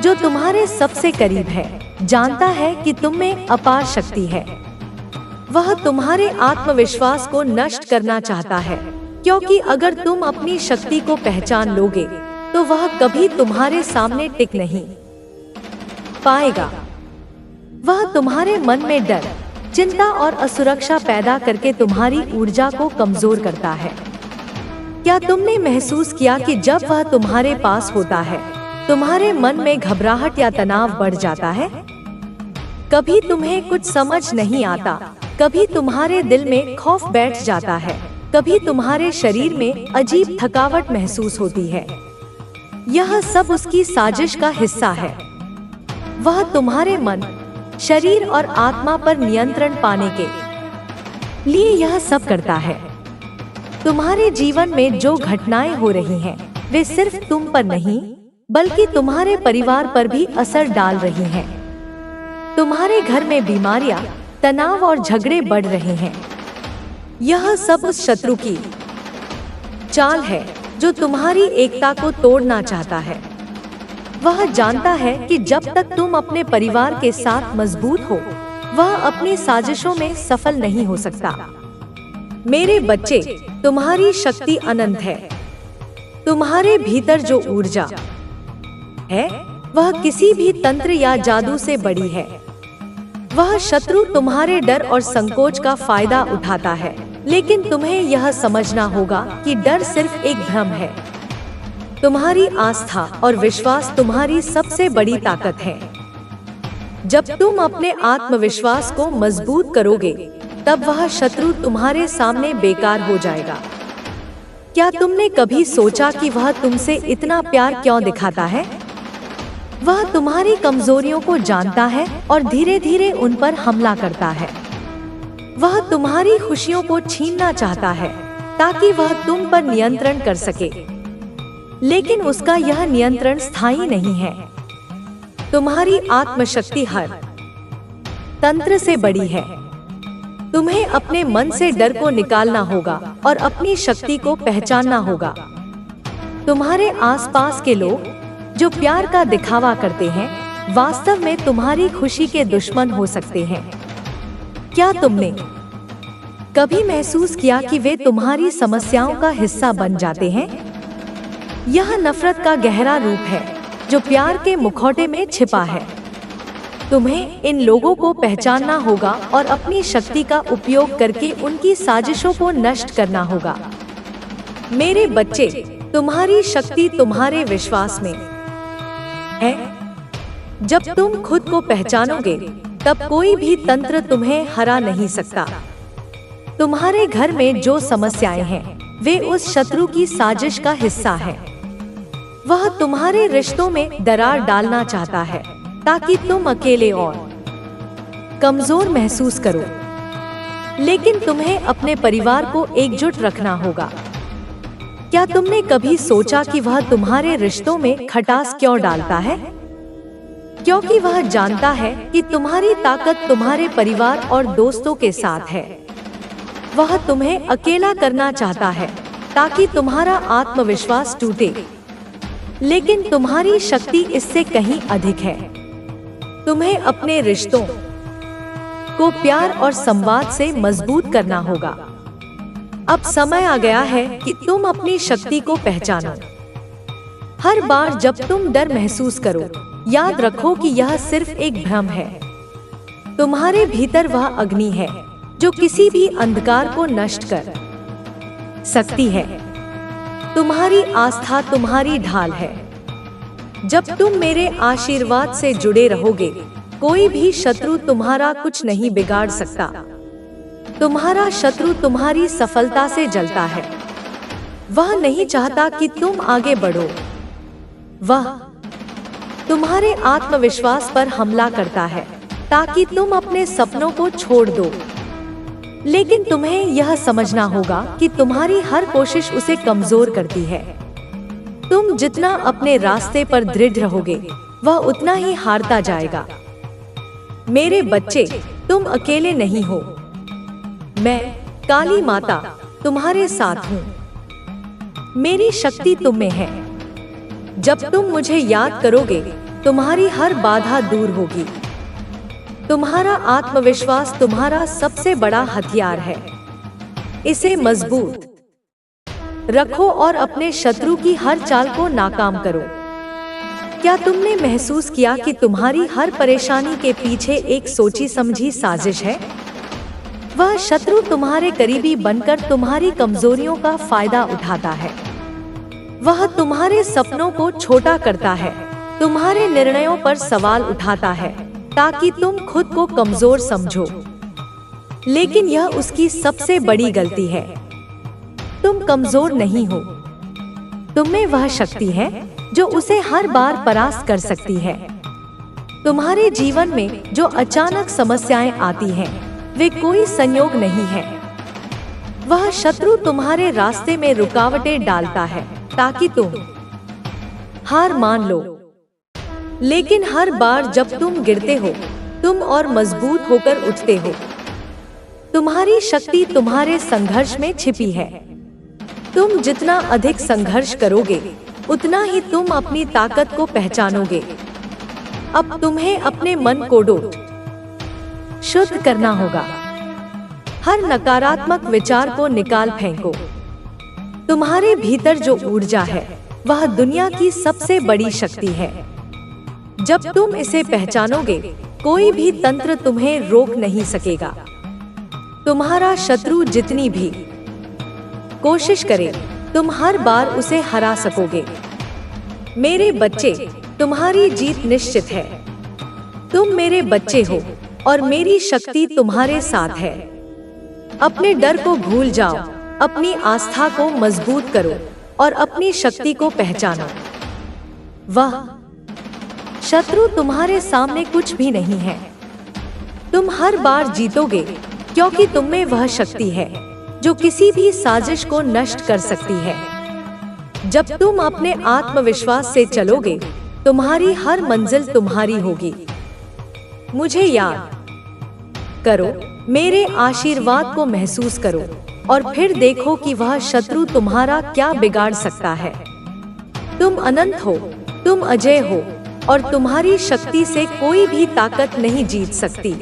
जो तुम्हारे सबसे करीब है जानता है कि तुम में अपार शक्ति है। वह तुम्हारे आत्मविश्वास को नष्ट करना चाहता है क्योंकि अगर तुम अपनी शक्ति को पहचान लोगे तो वह कभी तुम्हारे सामने टिक नहीं पाएगा। वह तुम्हारे मन में डर, चिंता और असुरक्षा पैदा करके तुम्हारी ऊर्जा को कमजोर करता है। क्या तुमने महसूस किया कि जब वह तुम्हारे पास होता है, तुम्हारे मन में घबराहट या तनाव बढ़ जाता है? कभी तुम्हें कुछ समझ नहीं आता, कभी तुम्हारे दिल में खौफ बैठ जाता है, कभी तुम्हारे शरीर में अजीब थकावट महसूस होती है। यह सब उसकी साजिश का हिस्सा है। वह तुम्हारे मन, शरीर और आत्मा पर नियंत्रण पाने के लिए यह सब करता है। तुम्हारे जीवन में जो घटनाएं हो रही हैं, वे सिर्फ तुम पर नहीं बल्कि तुम्हारे परिवार पर भी असर डाल रही हैं। तुम्हारे घर में बीमारियां, तनाव और झगड़े बढ़ रहे हैं। यह सब उस शत्रु की चाल है जो तुम्हारी एकता को तोड़ना चाहता है। वह जानता है कि जब तक तुम अपने परिवार के साथ मजबूत हो, वह अपनी साजिशों में सफल नहीं हो सकता। मेरे बच्चे, तुम्हारी शक्ति अनंत है। तुम्हारे भीतर जो ऊर्जा है, वह किसी भी तंत्र या जादू से बड़ी है। वह शत्रु तुम्हारे डर और संकोच का फायदा उठाता है, लेकिन तुम्हें यह समझना होगा कि डर सिर्फ एक भ्रम है। तुम्हारी आस्था और विश्वास तुम्हारी सबसे बड़ी ताकत है। जब तुम अपने आत्मविश्वास को मजबूत करोगे, तब वह शत्रु तुम्हारे सामने बेकार हो जाएगा। क्या तुमने कभी सोचा कि वह तुमसे इतना प्यार क्यों दिखाता है? वह तुम्हारी कमजोरियों को जानता है और धीरे धीरे उन पर हमला करता है। वह तुम्हारी खुशियों को छीनना चाहता है ताकि वह तुम पर नियंत्रण कर सके, लेकिन उसका यह नियंत्रण स्थायी नहीं है। तुम्हारी आत्मशक्ति हर तंत्र से बड़ी है। तुम्हें अपने मन से डर को निकालना होगा और अपनी शक्ति को पहचानना होगा। तुम्हारे आसपास के लोग जो प्यार का दिखावा करते हैं, वास्तव में तुम्हारी खुशी के दुश्मन हो सकते हैं। क्या तुमने कभी महसूस किया कि वे तुम्हारी समस्याओं का हिस्सा बन जाते हैं? यह नफरत का गहरा रूप है जो प्यार के मुखौटे में छिपा है। तुम्हें इन लोगों को पहचानना होगा और अपनी शक्ति का उपयोग करके उनकी साजिशों को नष्ट करना होगा। मेरे बच्चे, तुम्हारी शक्ति तुम्हारे विश्वास में है। जब तुम खुद को पहचानोगे, तब कोई भी तंत्र तुम्हें हरा नहीं सकता। तुम्हारे घर में जो समस्याएं हैं, वे उस शत्रु की साजिश का हिस्सा है। वह तुम्हारे रिश्तों में दरार डालना चाहता है ताकि तुम अकेले और कमजोर महसूस करो। लेकिन तुम्हें अपने परिवार को एकजुट रखना होगा। क्या तुमने कभी सोचा कि वह तुम्हारे रिश्तों में खटास क्यों डालता है? क्योंकि वह जानता है कि तुम्हारी ताकत तुम्हारे परिवार और दोस्तों के साथ है। वह तुम्हें अकेला करना चाहता है ताकि तुम्हारा आत्मविश्वास टूटे, लेकिन तुम्हारी शक्ति इससे कहीं अधिक है। तुम्हें अपने रिश्तों को प्यार और संवाद से मजबूत करना होगा। अब समय आ गया है कि तुम अपनी शक्ति को पहचानो। हर बार जब तुम डर महसूस करो, याद रखो कि यह सिर्फ एक भ्रम है। तुम्हारे भीतर वह अग्नि है जो किसी भी अंधकार को नष्ट कर सकती है। तुम्हारी आस्था तुम्हारी ढाल है। जब तुम मेरे आशीर्वाद से जुड़े रहोगे, कोई भी शत्रु तुम्हारा कुछ नहीं बिगाड़ सकता। तुम्हारा शत्रु तुम्हारी सफलता से जलता है। वह नहीं चाहता कि तुम आगे बढ़ो। वह तुम्हारे आत्मविश्वास पर हमला करता है ताकि तुम अपने सपनों को छोड़ दो। लेकिन तुम्हें यह समझना होगा कि तुम्हारी हर कोशिश उसे कमजोर करती है। तुम जितना अपने रास्ते पर दृढ़ रहोगे, वह उतना ही हारता जाएगा। मेरे बच्चे, तुम अकेले नहीं हो। मैं, काली माता, तुम्हारे साथ हूँ। मेरी शक्ति तुम में है। जब तुम मुझे याद करोगे, तुम्हारी हर बाधा दूर होगी। तुम्हारा आत्मविश्वास तुम्हारा सबसे बड़ा हथियार है। इसे मजबूत रखो और अपने शत्रु की हर चाल को नाकाम करो। क्या तुमने महसूस किया कि तुम्हारी हर परेशानी के पीछे एक सोची समझी साजिश है? वह शत्रु तुम्हारे करीबी बनकर तुम्हारी कमजोरियों का फायदा उठाता है। वह तुम्हारे सपनों को छोटा करता है, तुम्हारे निर्णयों पर सवाल उठाता है ताकि तुम खुद को कमजोर समझो। लेकिन यह उसकी सबसे बड़ी गलती है। तुम कमजोर नहीं हो। तुम में वह शक्ति है जो उसे हर बार परास्त कर सकती है। तुम्हारे जीवन में जो अचानक समस्याएं आती हैं, वे कोई संयोग नहीं है। वह शत्रु तुम्हारे रास्ते में रुकावटें डालता है ताकि तुम हार मान लो। लेकिन हर बार जब तुम गिरते हो, तुम और मजबूत होकर उठते हो। तुम्हारी शक्ति तुम्हारे संघर्ष में छिपी है। तुम जितना अधिक संघर्ष करोगे, उतना ही तुम अपनी ताकत को पहचानोगे। अब तुम्हें अपने मन को शुद्ध करना होगा। हर नकारात्मक विचार को निकाल फेंको। तुम्हारे भीतर जो ऊर्जा है वह दुनिया की सबसे बड़ी शक्ति है। जब तुम इसे पहचानोगे, कोई भी तंत्र तुम्हें रोक नहीं सकेगा। तुम्हारा शत्रु जितनी भी कोशिश करे, तुम हर बार उसे हरा सकोगे। मेरे बच्चे, तुम्हारी जीत निश्चित है। तुम मेरे बच्चे हो और मेरी शक्ति तुम्हारे साथ है। अपने डर को भूल जाओ, अपनी आस्था को मजबूत करो और अपनी शक्ति को पहचानो। वह शत्रु तुम्हारे सामने कुछ भी नहीं है। तुम हर बार जीतोगे क्योंकि तुममें वह शक्ति है जो किसी भी साजिश को नष्ट कर सकती है। जब तुम अपने आत्मविश्वास से चलोगे, तुम्हारी हर मंजिल तुम्हारी होगी। मुझे याद करो, मेरे आशीर्वाद को महसूस करो और फिर देखो कि वह शत्रु तुम्हारा क्या बिगाड़ सकता है। तुम अनंत हो, तुम अजय हो और तुम्हारी शक्ति से कोई भी ताकत नहीं जीत सकती।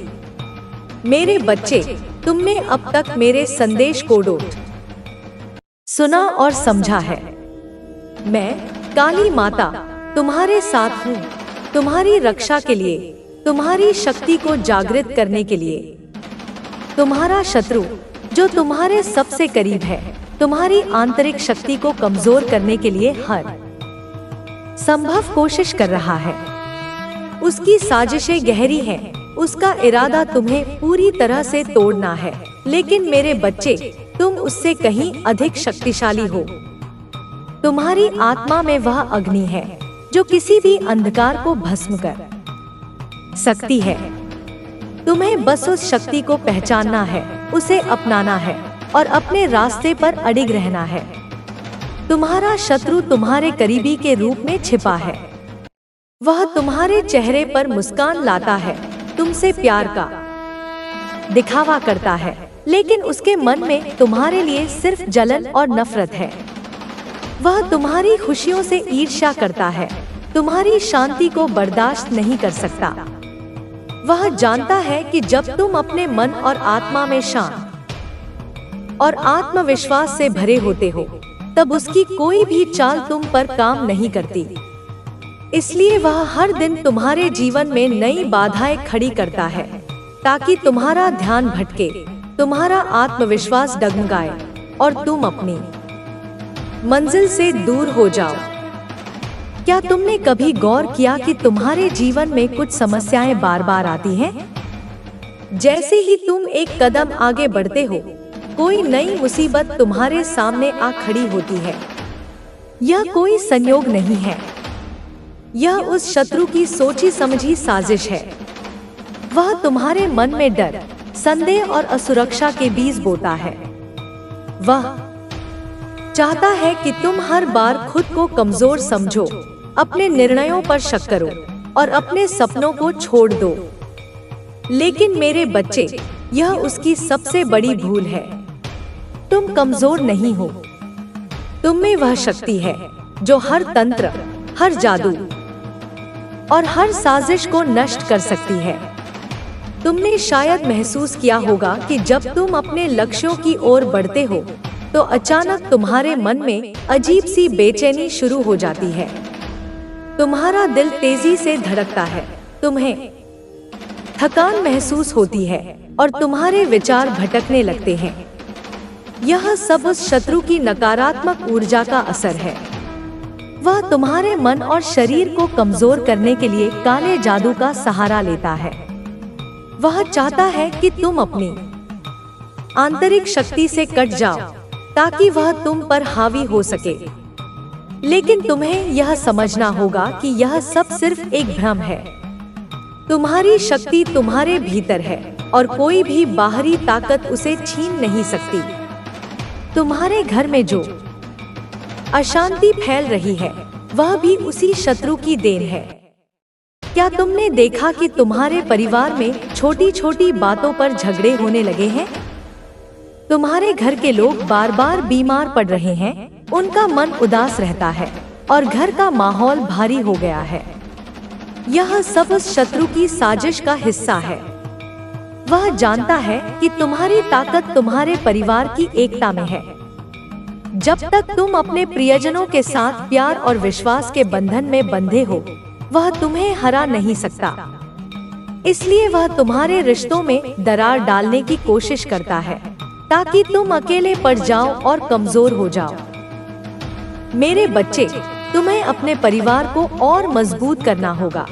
मेरे बच्चे, तुमने अब तक मेरे संदेश को सुना और समझा है। मैं काली माता तुम्हारे साथ हूँ, तुम्हारी रक्षा के लिए, तुम्हारी शक्ति को जागृत करने के लिए। तुम्हारा शत्रु जो तुम्हारे सबसे करीब है, तुम्हारी आंतरिक शक्ति को कमजोर करने के लिए हर संभव कोशिश कर रहा है। उसकी साजिशें गहरी हैं, उसका इरादा तुम्हें पूरी तरह से तोड़ना है। लेकिन मेरे बच्चे, तुम उससे कहीं अधिक शक्तिशाली हो। तुम्हारी आत्मा में वह अग्नि है जो किसी भी अंधकार को भस्म कर सकती है। तुम्हें बस उस शक्ति को पहचानना है, उसे अपनाना है और अपने रास्ते पर अडिग रहना है। तुम्हारा शत्रु तुम्हारे करीबी के रूप में छिपा है। वह तुम्हारे चेहरे पर मुस्कान लाता है, तुमसे प्यार का दिखावा करता है, लेकिन उसके मन में तुम्हारे लिए सिर्फ जलन और नफरत है। वह तुम्हारी खुशियों से ईर्ष्या करता है, तुम्हारी शांति को बर्दाश्त नहीं कर सकता। वह जानता है कि जब तुम अपने मन और आत्मा में शांत और आत्मविश्वास से भरे होते हो, तब उसकी कोई भी चाल तुम पर काम नहीं करती। इसलिए वह हर दिन तुम्हारे जीवन में नई बाधाएं खड़ी करता है ताकि तुम्हारा ध्यान भटके, तुम्हारा आत्मविश्वास डगमगाए और तुम अपनी मंजिल से दूर हो जाओ। क्या तुमने कभी गौर किया कि तुम्हारे जीवन में कुछ समस्याएं बार बार आती हैं? जैसे ही तुम एक कदम आगे बढ़ते हो, कोई नई मुसीबत तुम्हारे सामने आ खड़ी होती है। यह कोई संयोग नहीं है, यह उस शत्रु की सोची समझी साजिश है। वह तुम्हारे मन में डर, संदेह और असुरक्षा के बीज बोता है। वह चाहता है कि तुम हर बार खुद को कमजोर समझो, अपने निर्णयों पर शक करो और अपने सपनों को छोड़ दो। लेकिन मेरे बच्चे, यह उसकी सबसे बड़ी भूल है। तुम कमजोर नहीं हो। तुम में वह शक्ति है जो हर तंत्र, हर जादू और हर साजिश को नष्ट कर सकती है। तुमने शायद महसूस किया होगा कि जब तुम अपने लक्ष्यों की ओर बढ़ते हो, तो अचानक तुम्हारे मन में अजीब सी बेचैनी शुरू हो जाती है। तुम्हारा दिल तेजी से धड़कता है, तुम्हें थकान महसूस होती है और तुम्हारे विचार भटकने लगते हैं। यह सब उस शत्रु की नकारात्मक ऊर्जा का असर है। वह तुम्हारे मन और शरीर को कमजोर करने के लिए काले जादू का सहारा लेता है। वह चाहता है कि तुम अपनी आंतरिक शक्ति से कट जाओ ताकि वह तुम पर हावी हो सके। लेकिन तुम्हें यह समझना होगा कि यह सब सिर्फ एक भ्रम है। तुम्हारी शक्ति तुम्हारे भीतर है और कोई भी बाहरी ताकत उसे छीन नहीं सकती। तुम्हारे घर में जो अशांति फैल रही है, वह भी उसी शत्रु की देन है। क्या तुमने देखा कि तुम्हारे परिवार में छोटी छोटी बातों पर झगड़े होने लगे हैं? तुम्हारे घर के लोग बार बार बीमार पड़ रहे हैं, उनका मन उदास रहता है और घर का माहौल भारी हो गया है। यह सब उस शत्रु की साजिश का हिस्सा है। वह जानता है कि तुम्हारी ताकत तुम्हारे परिवार की एकता में है। जब तक तुम अपने प्रियजनों के साथ प्यार और विश्वास के बंधन में बंधे हो, वह तुम्हें हरा नहीं सकता। इसलिए वह तुम्हारे रिश्तों में दरार डालने की कोशिश करता है, ताकि तुम अकेले पड़ जाओ और कमजोर हो जाओ। मेरे बच्चे, तुम्हें अपने परिवार को और मजबूत करना होगा।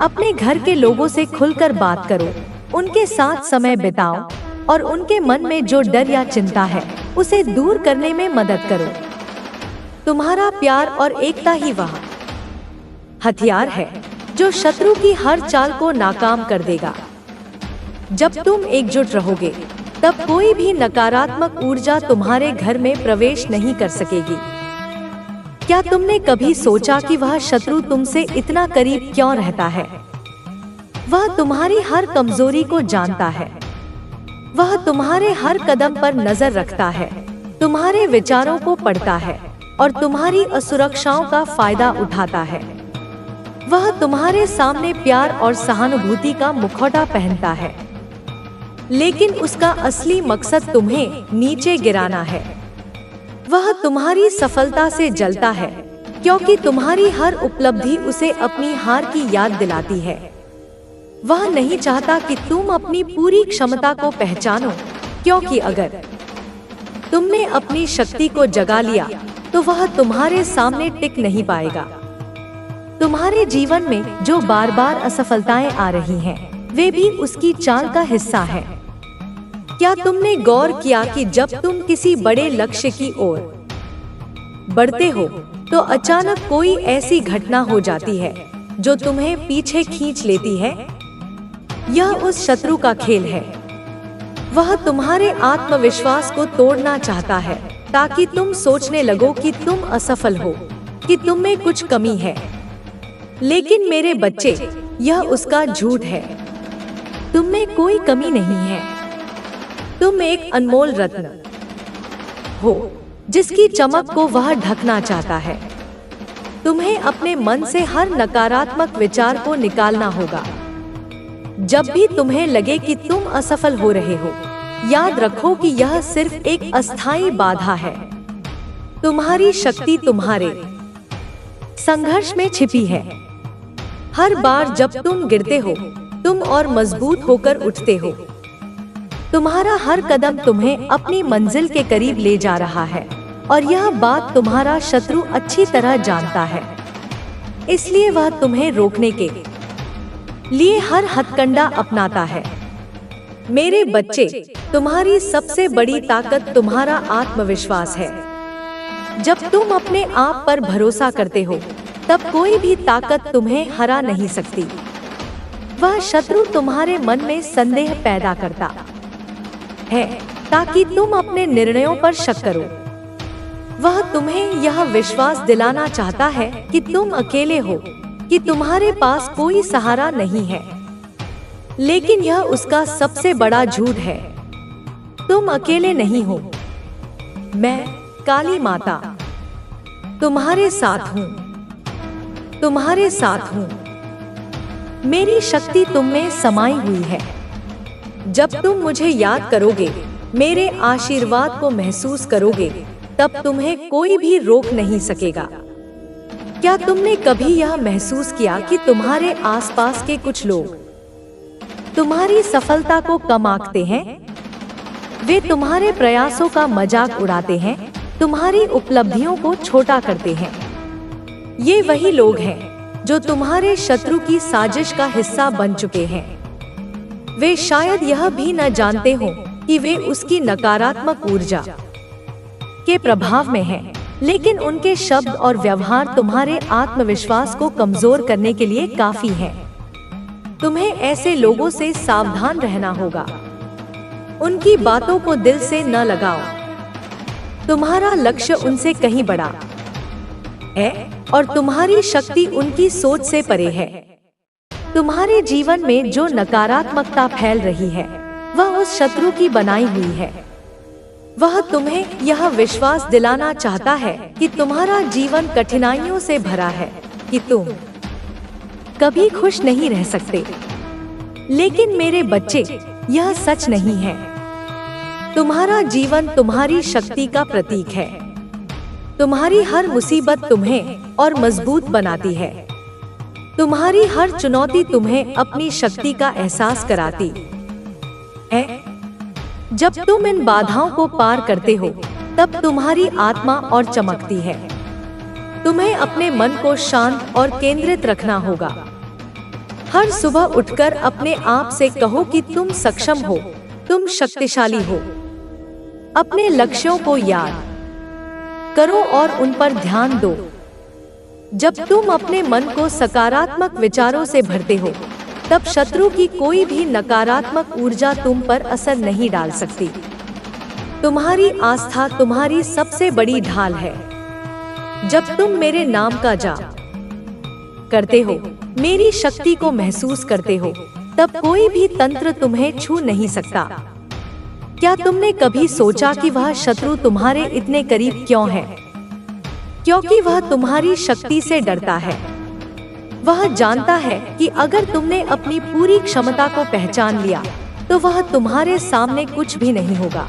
अपने घर के लोगों से खुलकर बात करो, उनके साथ समय बिताओ और उनके मन में जो डर या चिंता है उसे दूर करने में मदद करो। तुम्हारा प्यार और एकता ही वह हथियार है जो शत्रु की हर चाल को नाकाम कर देगा। जब तुम एकजुट रहोगे, तब कोई भी नकारात्मक ऊर्जा तुम्हारे घर में प्रवेश नहीं कर सकेगी। क्या तुमने कभी सोचा कि वह शत्रु तुमसे इतना करीब क्यों रहता है? वह तुम्हारी हर कमजोरी को जानता है। वह तुम्हारे हर कदम पर नजर रखता है, तुम्हारे विचारों को पढ़ता है और तुम्हारी असुरक्षाओं का फायदा उठाता है। वह तुम्हारे सामने प्यार और सहानुभूति का मुखौटा पहनता है, लेकिन उसका असली मकसद तुम्हें नीचे गिराना है। वह तुम्हारी सफलता से जलता है, क्योंकि तुम्हारी हर उपलब्धि उसे अपनी हार की याद दिलाती है। वह नहीं चाहता कि तुम अपनी पूरी क्षमता को पहचानो, क्योंकि अगर तुमने अपनी शक्ति को जगा लिया तो वह तुम्हारे सामने टिक नहीं पाएगा। तुम्हारे जीवन में जो बार बार असफलताएं आ रही हैं, वे भी उसकी चाल का हिस्सा है। क्या तुमने गौर किया कि जब तुम किसी बड़े लक्ष्य की ओर बढ़ते हो, तो अचानक कोई ऐसी घटना हो जाती है जो तुम्हें पीछे खींच लेती है? यह उस शत्रु का खेल है। वह तुम्हारे आत्मविश्वास को तोड़ना चाहता है, ताकि तुम सोचने लगो कि तुम असफल हो, कि तुम में कुछ कमी है। लेकिन मेरे बच्चे, यह उसका झूठ है। तुम में कोई कमी नहीं है। तुम एक अनमोल रत्न हो, जिसकी चमक को वह ढकना चाहता है। तुम्हें अपने मन से हर नकारात्मक विचार को निकालना होगा। जब भी तुम्हें लगे कि तुम असफल हो रहे हो, याद रखो कि यह सिर्फ एक अस्थायी बाधा है। तुम्हारी शक्ति तुम्हारे संघर्ष में छिपी है। हर बार जब तुम गिरते हो, तुम और मजबूत होकर उठते हो। तुम्हारा हर कदम तुम्हें अपनी मंजिल के करीब ले जा रहा है, और यह बात तुम्हारा शत्रु अच्छी तरह जानता है। इसलिए वह तुम्हें रोकने के लिए हर हथकंडा अपनाता है। मेरे बच्चे, तुम्हारी सबसे बड़ी ताकत तुम्हारा आत्मविश्वास है। जब तुम अपने आप पर भरोसा करते हो, तब कोई भी ताकत तुम्हें हरा नहीं सकती। वह शत्रु तुम्हारे मन में संदेह पैदा करता है, ताकि तुम अपने निर्णयों पर शक करो। वह तुम्हें यह विश्वास दिलाना चाहता है कि तुम अकेले हो, कि तुम्हारे पास कोई सहारा नहीं है। लेकिन यह उसका सबसे बड़ा झूठ है। तुम अकेले नहीं हो। मैं, काली माता, तुम्हारे साथ हूँ। तुम्हारे साथ हूँ। मेरी शक्ति तुम में समाई हुई है। जब तुम मुझे याद करोगे, मेरे आशीर्वाद को महसूस करोगे, तब तुम्हें कोई भी रोक नहीं सकेगा। क्या तुमने कभी यह महसूस किया कि तुम्हारे आसपास के कुछ लोग तुम्हारी सफलता को कम आंकते हैं? वे तुम्हारे प्रयासों का मजाक उड़ाते हैं, तुम्हारी उपलब्धियों को छोटा करते हैं। ये वही लोग हैं जो तुम्हारे शत्रु की साजिश का हिस्सा बन चुके हैं। वे शायद यह भी न जानते हो कि वे उसकी नकारात्मक ऊर्जा के प्रभाव में हैं, लेकिन उनके शब्द और व्यवहार तुम्हारे आत्मविश्वास को कमजोर करने के लिए काफी हैं। तुम्हें ऐसे लोगों से सावधान रहना होगा। उनकी बातों को दिल से न लगाओ। तुम्हारा लक्ष्य उनसे कहीं बड़ा है और तुम्हारी शक्ति उनकी सोच से परे है। तुम्हारे जीवन में जो नकारात्मकता फैल रही है, वह उस शत्रु की बनाई हुई है। वह तुम्हें यह विश्वास दिलाना चाहता है कि तुम्हारा जीवन कठिनाइयों से भरा है, कि तुम कभी खुश नहीं रह सकते। लेकिन मेरे बच्चे, यह सच नहीं है। तुम्हारा जीवन तुम्हारी शक्ति का प्रतीक है। तुम्हारी हर मुसीबत तुम्हें और मजबूत बनाती है। तुम्हारी हर चुनौती तुम्हें अपनी शक्ति का एहसास कराती है। जब तुम इन बाधाओं को पार करते हो, तब तुम्हारी आत्मा और चमकती है। तुम्हें अपने मन को शांत और केंद्रित रखना होगा। हर सुबह उठकर अपने आप से कहो कि तुम सक्षम हो, तुम शक्तिशाली हो। अपने लक्ष्यों को याद करो और उन पर ध्यान दो। जब तुम अपने मन को सकारात्मक विचारों से भरते हो, तब शत्रु की कोई भी नकारात्मक ऊर्जा तुम पर असर नहीं डाल सकती। तुम्हारी आस्था तुम्हारी सबसे बड़ी ढाल है। जब तुम मेरे नाम का जाप करते हो, मेरी शक्ति को महसूस करते हो, तब कोई भी तंत्र तुम्हें छू नहीं सकता। क्या तुमने कभी सोचा कि वह शत्रु तुम्हारे इतने करीब क्यों है? क्योंकि वह तुम्हारी शक्ति से डरता है। वह जानता है कि अगर तुमने अपनी पूरी क्षमता को पहचान लिया, तो वह तुम्हारे सामने कुछ भी नहीं होगा।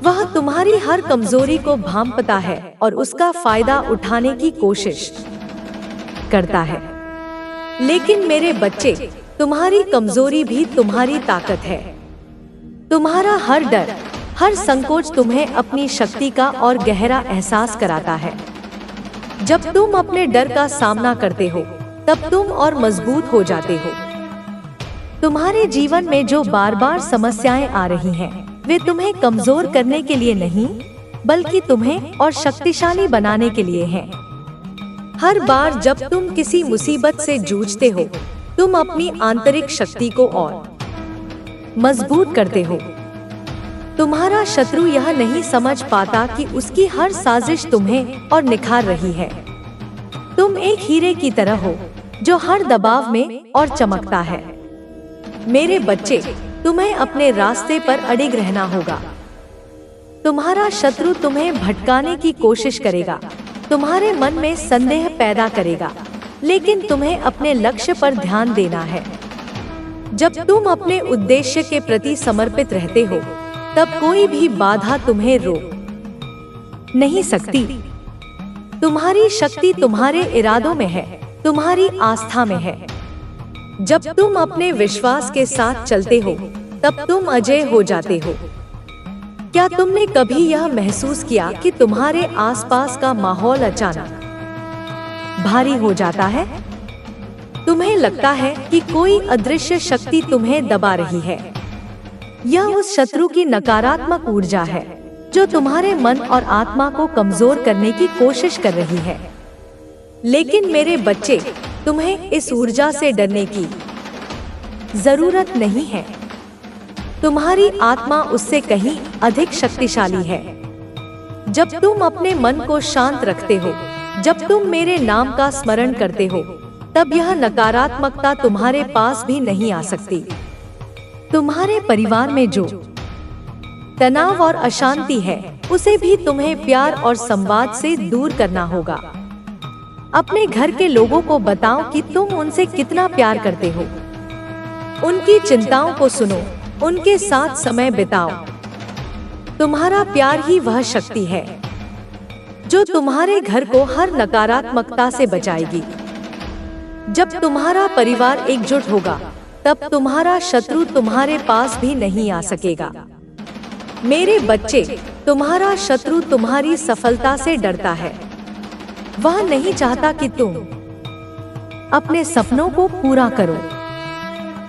वह तुम्हारी हर कमजोरी को भांपता है और उसका फायदा उठाने की कोशिश करता है। लेकिन मेरे बच्चे, तुम्हारी कमजोरी भी तुम्हारी ताकत है। तुम्हारा हर डर, हर संकोच तुम्हें अपनी शक्ति का और गहरा एहसास कराता है। जब तुम अपने डर का सामना करते हो, तब तुम और मजबूत हो जाते हो। तुम्हारे जीवन में जो बार बार समस्याएं आ रही हैं, वे तुम्हें कमजोर करने के लिए नहीं, बल्कि तुम्हें और शक्तिशाली बनाने के लिए हैं। हर बार जब तुम किसी मुसीबत से जूझते हो, तुम अपनी आंतरिक शक्ति को और मजबूत करते हो। तुम्हारा शत्रु यह नहीं समझ पाता कि उसकी हर साजिश तुम्हें और निखार रही है। तुम एक हीरे की तरह हो, जो हर दबाव में और चमकता है। मेरे बच्चे, तुम्हें अपने रास्ते पर अडिग रहना होगा। तुम्हारा शत्रु तुम्हें भटकाने की कोशिश करेगा, तुम्हारे मन में संदेह पैदा करेगा, लेकिन तुम्हें अपने लक्ष्य पर ध्यान देना है। जब तुम अपने उद्देश्य के प्रति समर्पित रहते हो, तब कोई भी बाधा तुम्हें रोक नहीं सकती। तुम्हारी शक्ति तुम्हारे इरादों में है, तुम्हारी आस्था में है। जब तुम अपने विश्वास के साथ चलते हो, तब तुम अजय हो जाते हो। क्या तुमने कभी यह महसूस किया कि तुम्हारे आसपास का माहौल अचानक भारी हो जाता है? तुम्हें लगता है कि कोई अदृश्य शक्ति तुम्हें दबा रही है। यह उस शत्रु की नकारात्मक ऊर्जा है, जो तुम्हारे मन और आत्मा को कमजोर करने की कोशिश कर रही है। लेकिन मेरे बच्चे, तुम्हें इस ऊर्जा से डरने की जरूरत नहीं है। तुम्हारी आत्मा उससे कहीं अधिक शक्तिशाली है। जब तुम अपने मन को शांत रखते हो, जब तुम मेरे नाम का स्मरण करते हो, तब यह नकारात्मकता तुम्हारे पास भी नहीं आ सकती। तुम्हारे परिवार में जो तनाव और अशांति है, उसे भी तुम्हें प्यार और संवाद से दूर करना होगा। अपने घर के लोगों को बताओ कि तुम उनसे कितना प्यार करते हो। उनकी चिंताओं को सुनो, उनके साथ समय बिताओ। तुम्हारा प्यार ही वह शक्ति है जो तुम्हारे घर को हर नकारात्मकता से बचाएगी। जब तुम्हारा परिवार एकजुट होगा, तब तुम्हारा शत्रु तुम्हारे पास भी नहीं आ सकेगा। मेरे बच्चे, तुम्हारा शत्रु तुम्हारी सफलता से डरता है। वह नहीं चाहता कि तुम अपने सपनों को पूरा करो।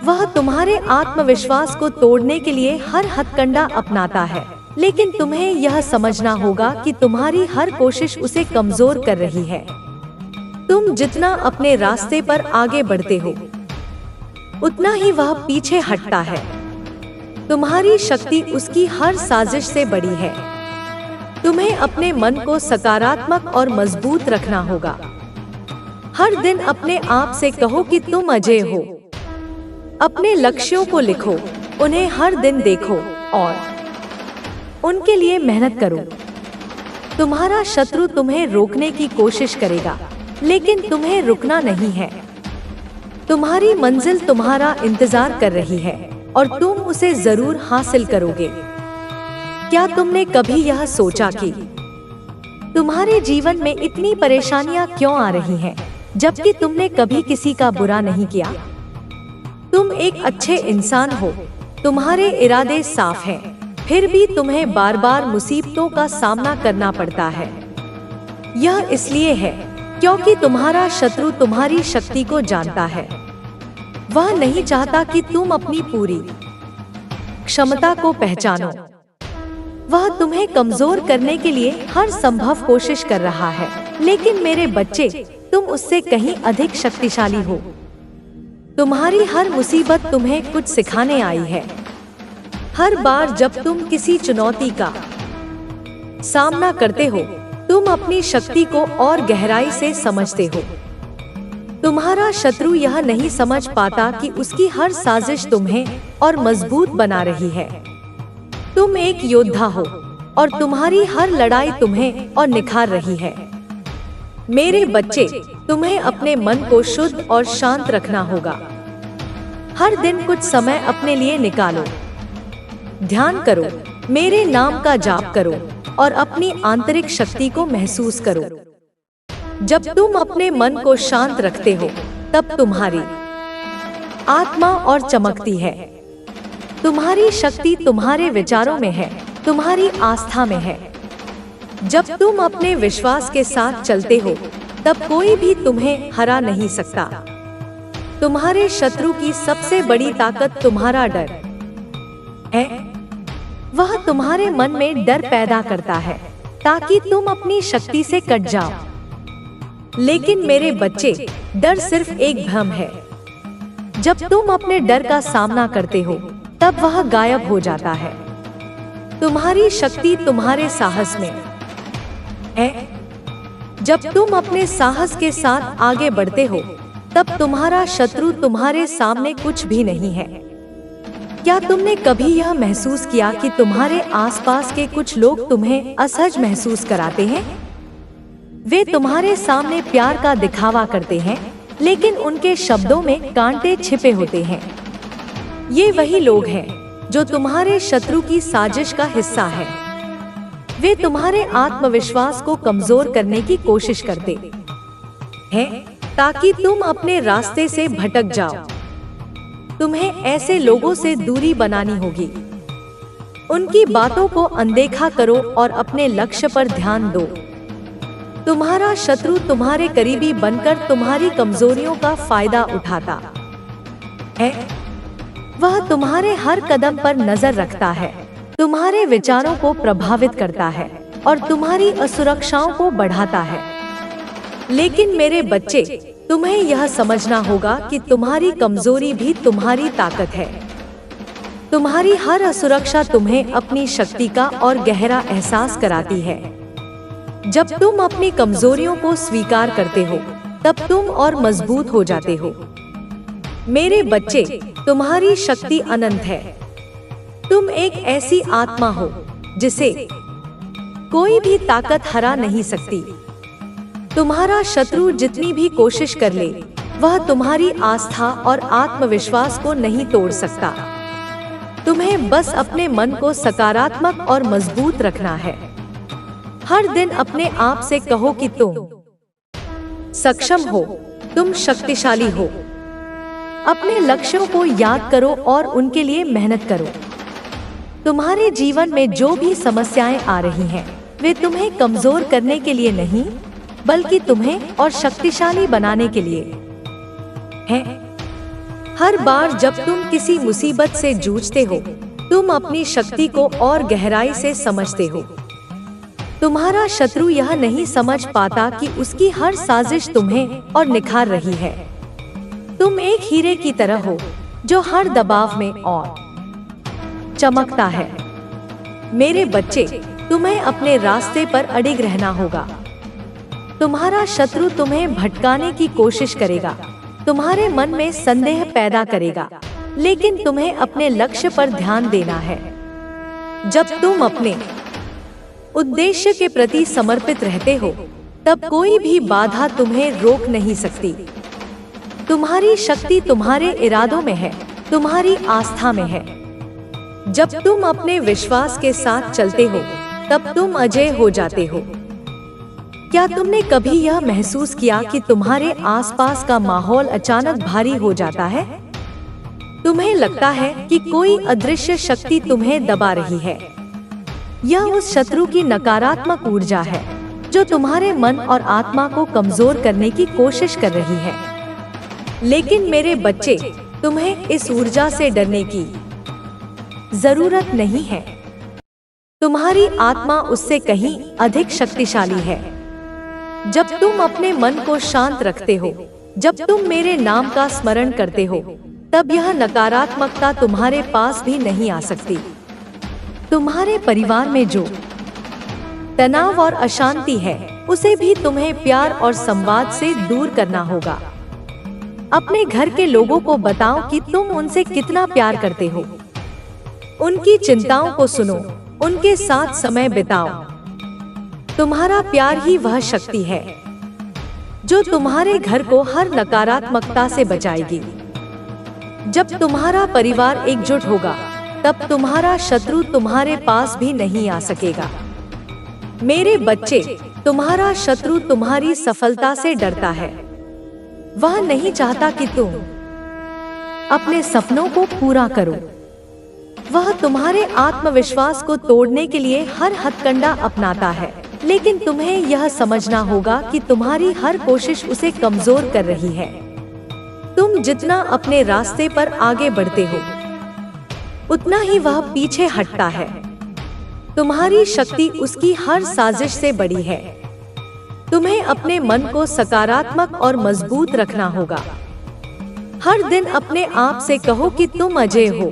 वह तुम्हारे आत्मविश्वास को तोड़ने के लिए हर हथकंडा अपनाता है, लेकिन तुम्हें यह समझना होगा कि तुम्हारी हर कोशिश उसे कमजोर कर रही है। तुम जितना अपने रास्ते पर आगे बढ़ते हो, उतना ही वह पीछे हटता है। तुम्हारी शक्ति उसकी हर साजिश से बड़ी है। तुम्हें अपने मन को सकारात्मक और मजबूत रखना होगा। हर दिन अपने आप से कहो कि तुम अजय हो। अपने लक्ष्यों को लिखो, उन्हें हर दिन देखो और उनके लिए मेहनत करो। तुम्हारा शत्रु तुम्हें रोकने की कोशिश करेगा, लेकिन तुम्हें रुकना नहीं है। तुम्हारी मंजिल तुम्हारा इंतजार कर रही है और तुम उसे जरूर हासिल करोगे। क्या तुमने कभी यह सोचा कि तुम्हारे जीवन में इतनी परेशानियां क्यों आ रही हैं, जबकि तुमने कभी किसी का बुरा नहीं किया? तुम एक अच्छे इंसान हो, तुम्हारे इरादे साफ हैं, फिर भी तुम्हें बार बार मुसीबतों का सामना करना पड़ता है। यह इसलिए है क्योंकि तुम्हारा शत्रु तुम्हारी शक्ति को जानता है। वह नहीं चाहता कि तुम अपनी पूरी क्षमता को पहचानो। वह तुम्हें कमजोर करने के लिए हर संभव कोशिश कर रहा है, लेकिन मेरे बच्चे, तुम उससे कहीं अधिक शक्तिशाली हो। तुम्हारी हर मुसीबत तुम्हें कुछ सिखाने आई है। हर बार जब तुम किसी चुनौती का सामना करते हो, तुम अपनी शक्ति को और गहराई से समझते हो। तुम्हारा शत्रु यह नहीं समझ पाता कि उसकी हर साजिश तुम्हें और मजबूत बना रही है। तुम एक योद्धा हो और तुम्हारी हर लड़ाई तुम्हें और निखार रही है। मेरे बच्चे, तुम्हें अपने मन को शुद्ध और शांत रखना होगा। हर दिन कुछ समय अपने लिए निकालो, ध्यान करो, मेरे नाम का जाप करो और अपनी आंतरिक शक्ति को महसूस करो। जब तुम अपने मन को शांत रखते हो, तब तुम्हारी आत्मा और चमकती है। तुम्हारी शक्ति तुम्हारे विचारों में है, तुम्हारी आस्था में है। जब तुम अपने विश्वास के साथ चलते हो, तब कोई भी तुम्हें हरा नहीं सकता। तुम्हारे शत्रु की सबसे बड़ी ताकत तुम्हारा डर है। वह तुम्हारे मन में डर पैदा करता है ताकि तुम अपनी शक्ति से कट जाओ। लेकिन मेरे बच्चे, डर सिर्फ एक भ्रम है। जब तुम अपने डर का सामना करते हो, तब वह गायब हो जाता है। तुम्हारी शक्ति तुम्हारे साहस में है। जब तुम अपने साहस के साथ आगे बढ़ते हो, तब तुम्हारा शत्रु तुम्हारे सामने कुछ भी नहीं है। क्या तुमने कभी यह महसूस किया कि तुम्हारे आसपास के कुछ लोग तुम्हें असहज महसूस कराते हैं? वे तुम्हारे सामने प्यार का दिखावा करते हैं, लेकिन उनके शब्दों में कांटे छिपे होते हैं। ये वही लोग हैं जो तुम्हारे शत्रु की साजिश का हिस्सा है। वे तुम्हारे आत्मविश्वास को कमजोर करने की कोशिश करते हैं ताकि तुम अपने रास्ते से भटक जाओ। तुम्हें ऐसे लोगों से दूरी बनानी होगी। उनकी बातों को अनदेखा करो और अपने लक्ष्य पर ध्यान दो। तुम्हारा शत्रु तुम्हारे करीबी बनकर तुम्हारी कमजोरियों का फायदा उठाता है। वह तुम्हारे हर कदम पर नजर रखता है, तुम्हारे विचारों को प्रभावित करता है और तुम्हारी असुरक्षाओं को बढ़ाता है। लेकिन मेरे बच्चे, तुम्हें यह समझना होगा कि तुम्हारी कमजोरी भी तुम्हारी ताकत है। तुम्हारी हर असुरक्षा तुम्हें अपनी शक्ति का और गहरा एहसास कराती है। जब तुम अपनी कमजोरियों को स्वीकार करते हो, तब तुम और मजबूत हो जाते हो। मेरे बच्चे, तुम्हारी शक्ति अनंत है। तुम एक ऐसी आत्मा हो जिसे कोई भी ताकत हरा नहीं सकती। तुम्हारा शत्रु जितनी भी कोशिश कर ले, वह तुम्हारी आस्था और आत्मविश्वास को नहीं तोड़ सकता। तुम्हें बस अपने मन को सकारात्मक और मजबूत रखना है। हर दिन अपने आप से कहो कि तुम सक्षम हो, तुम शक्तिशाली हो। अपने लक्ष्यों को याद करो और उनके लिए मेहनत करो। तुम्हारे जीवन में जो भी समस्याएं आ रही हैं, वे तुम्हें कमजोर करने के लिए नहीं, बल्कि तुम्हें और शक्तिशाली बनाने के लिए हैं। हर बार जब तुम किसी मुसीबत से जूझते हो, तुम अपनी शक्ति को और गहराई से समझते हो। तुम्हारा शत्रु यह नहीं समझ पाता कि उसकी हर साजिश तुम्हें और निखार रही है। तुम एक हीरे की तरह हो जो हर दबाव में और चमकता है। मेरे बच्चे, तुम्हें अपने रास्ते पर अडिग रहना होगा। तुम्हारा शत्रु तुम्हें भटकाने की कोशिश करेगा, तुम्हारे मन में संदेह पैदा करेगा, लेकिन तुम्हें अपने लक्ष्य पर ध्यान देना है। जब तुम अपने उद्देश्य के प्रति समर्पित रहते हो, तब कोई भी बाधा तुम्हें रोक नहीं सकती। तुम्हारी शक्ति तुम्हारे इरादों में है, तुम्हारी आस्था में है। जब तुम अपने विश्वास के साथ चलते हो, तब तुम अजय हो जाते हो। क्या तुमने कभी यह महसूस किया कि तुम्हारे आसपास का माहौल अचानक भारी हो जाता है? तुम्हें लगता है कि कोई अदृश्य शक्ति तुम्हें दबा रही है। यह उस शत्रु की नकारात्मक ऊर्जा है जो तुम्हारे मन और आत्मा को कमजोर करने की कोशिश कर रही है। लेकिन मेरे बच्चे, तुम्हें इस ऊर्जा से डरने की जरूरत नहीं है। तुम्हारी आत्मा उससे कहीं अधिक शक्तिशाली है। जब तुम अपने मन को शांत रखते हो, जब तुम मेरे नाम का स्मरण करते हो, तब यह नकारात्मकता तुम्हारे पास भी नहीं आ सकती। तुम्हारे परिवार में जो तनाव और अशांति है, उसे भी तुम्हें प्यार और संवाद से दूर करना होगा। अपने घर के लोगों को बताओ कि तुम उनसे कितना प्यार करते हो। उनकी चिंताओं को सुनो, उनके साथ समय बिताओ। तुम्हारा प्यार ही वह शक्ति है जो तुम्हारे घर को हर नकारात्मकता से बचाएगी। जब तुम्हारा परिवार एकजुट होगा, तब तुम्हारा शत्रु तुम्हारे पास भी नहीं आ सकेगा। मेरे बच्चे, तुम्हारा शत्रु तुम्हारी सफलता से डरता है। वह नहीं चाहता कि तुम अपने सपनों को पूरा करो। वह तुम्हारे आत्मविश्वास को तोड़ने के लिए हर हथकंडा अपनाता है, लेकिन तुम्हें यह समझना होगा कि तुम्हारी हर कोशिश उसे कमजोर कर रही है। तुम जितना अपने रास्ते पर आगे बढ़ते हो, उतना ही वह पीछे हटता है। तुम्हारी शक्ति उसकी हर साजिश से बड़ी है। तुम्हें अपने मन को सकारात्मक और मजबूत रखना होगा। हर दिन अपने आप से कहो कि तुम अजय हो।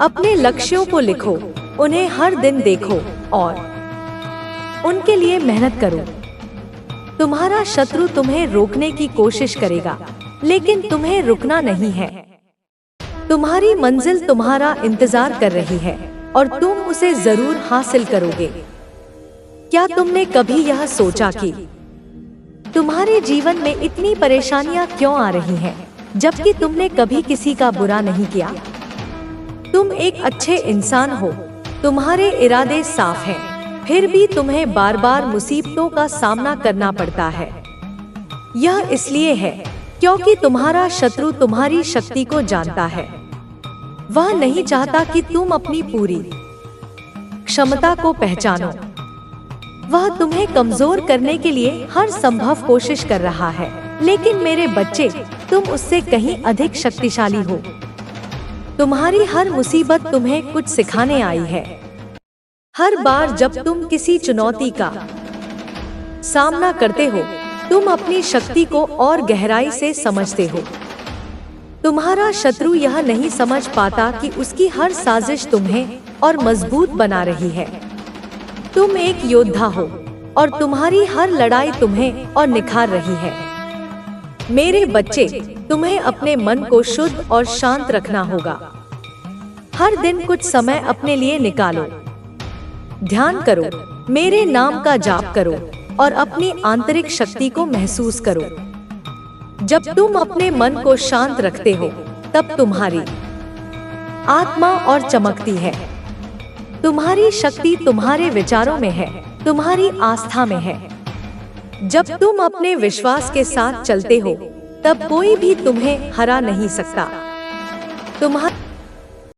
अपने लक्ष्यों को लिखो, उन्हें हर दिन देखो और उनके लिए मेहनत करो। तुम्हारा शत्रु तुम्हें रोकने की कोशिश करेगा, लेकिन तुम्हें रुकना नहीं है। तुम्हारी मंजिल तुम्हारा इंतजार कर रही है और तुम उसे जरूर हासिल करोगे। क्या तुमने कभी यह सोचा कि तुम्हारे जीवन में इतनी परेशानियां क्यों आ रही हैं, जबकि तुमने कभी किसी का बुरा नहीं किया? तुम एक अच्छे इंसान हो, तुम्हारे इरादे साफ हैं, फिर भी तुम्हें बार बार मुसीबतों का सामना करना पड़ता है। यह इसलिए है क्योंकि तुम्हारा शत्रु तुम्हारी शक्ति को जानता है। वह नहीं चाहता कि तुम अपनी पूरी क्षमता को पहचानो। वह तुम्हें कमजोर करने के लिए हर संभव कोशिश कर रहा है, लेकिन मेरे बच्चे, तुम उससे कहीं अधिक शक्तिशाली हो। तुम्हारी हर मुसीबत तुम्हें कुछ सिखाने आई है। हर बार जब तुम किसी चुनौती का सामना करते हो, तुम अपनी शक्ति को और गहराई से समझते हो। तुम्हारा शत्रु यह नहीं समझ पाता कि उसकी हर साजिश तुम्हें और मजबूत बना रही है। तुम एक योद्धा हो और तुम्हारी हर लड़ाई तुम्हें और निखार रही है। मेरे बच्चे, तुम्हें अपने मन को शुद्ध और शांत रखना होगा। हर दिन कुछ समय अपने लिए निकालो। ध्यान करो, मेरे नाम का जाप करो और अपनी आंतरिक शक्ति को महसूस करो। जब तुम अपने मन को शांत रखते हो, तब तुम्हारी आत्मा और चमकती है। तुम्हारी शक्ति तुम्हारे विचारों में है, तुम्हारी आस्था में है। जब तुम अपने विश्वास के साथ चलते हो, तब कोई भी तुम्हें हरा नहीं सकता। तुम्हारा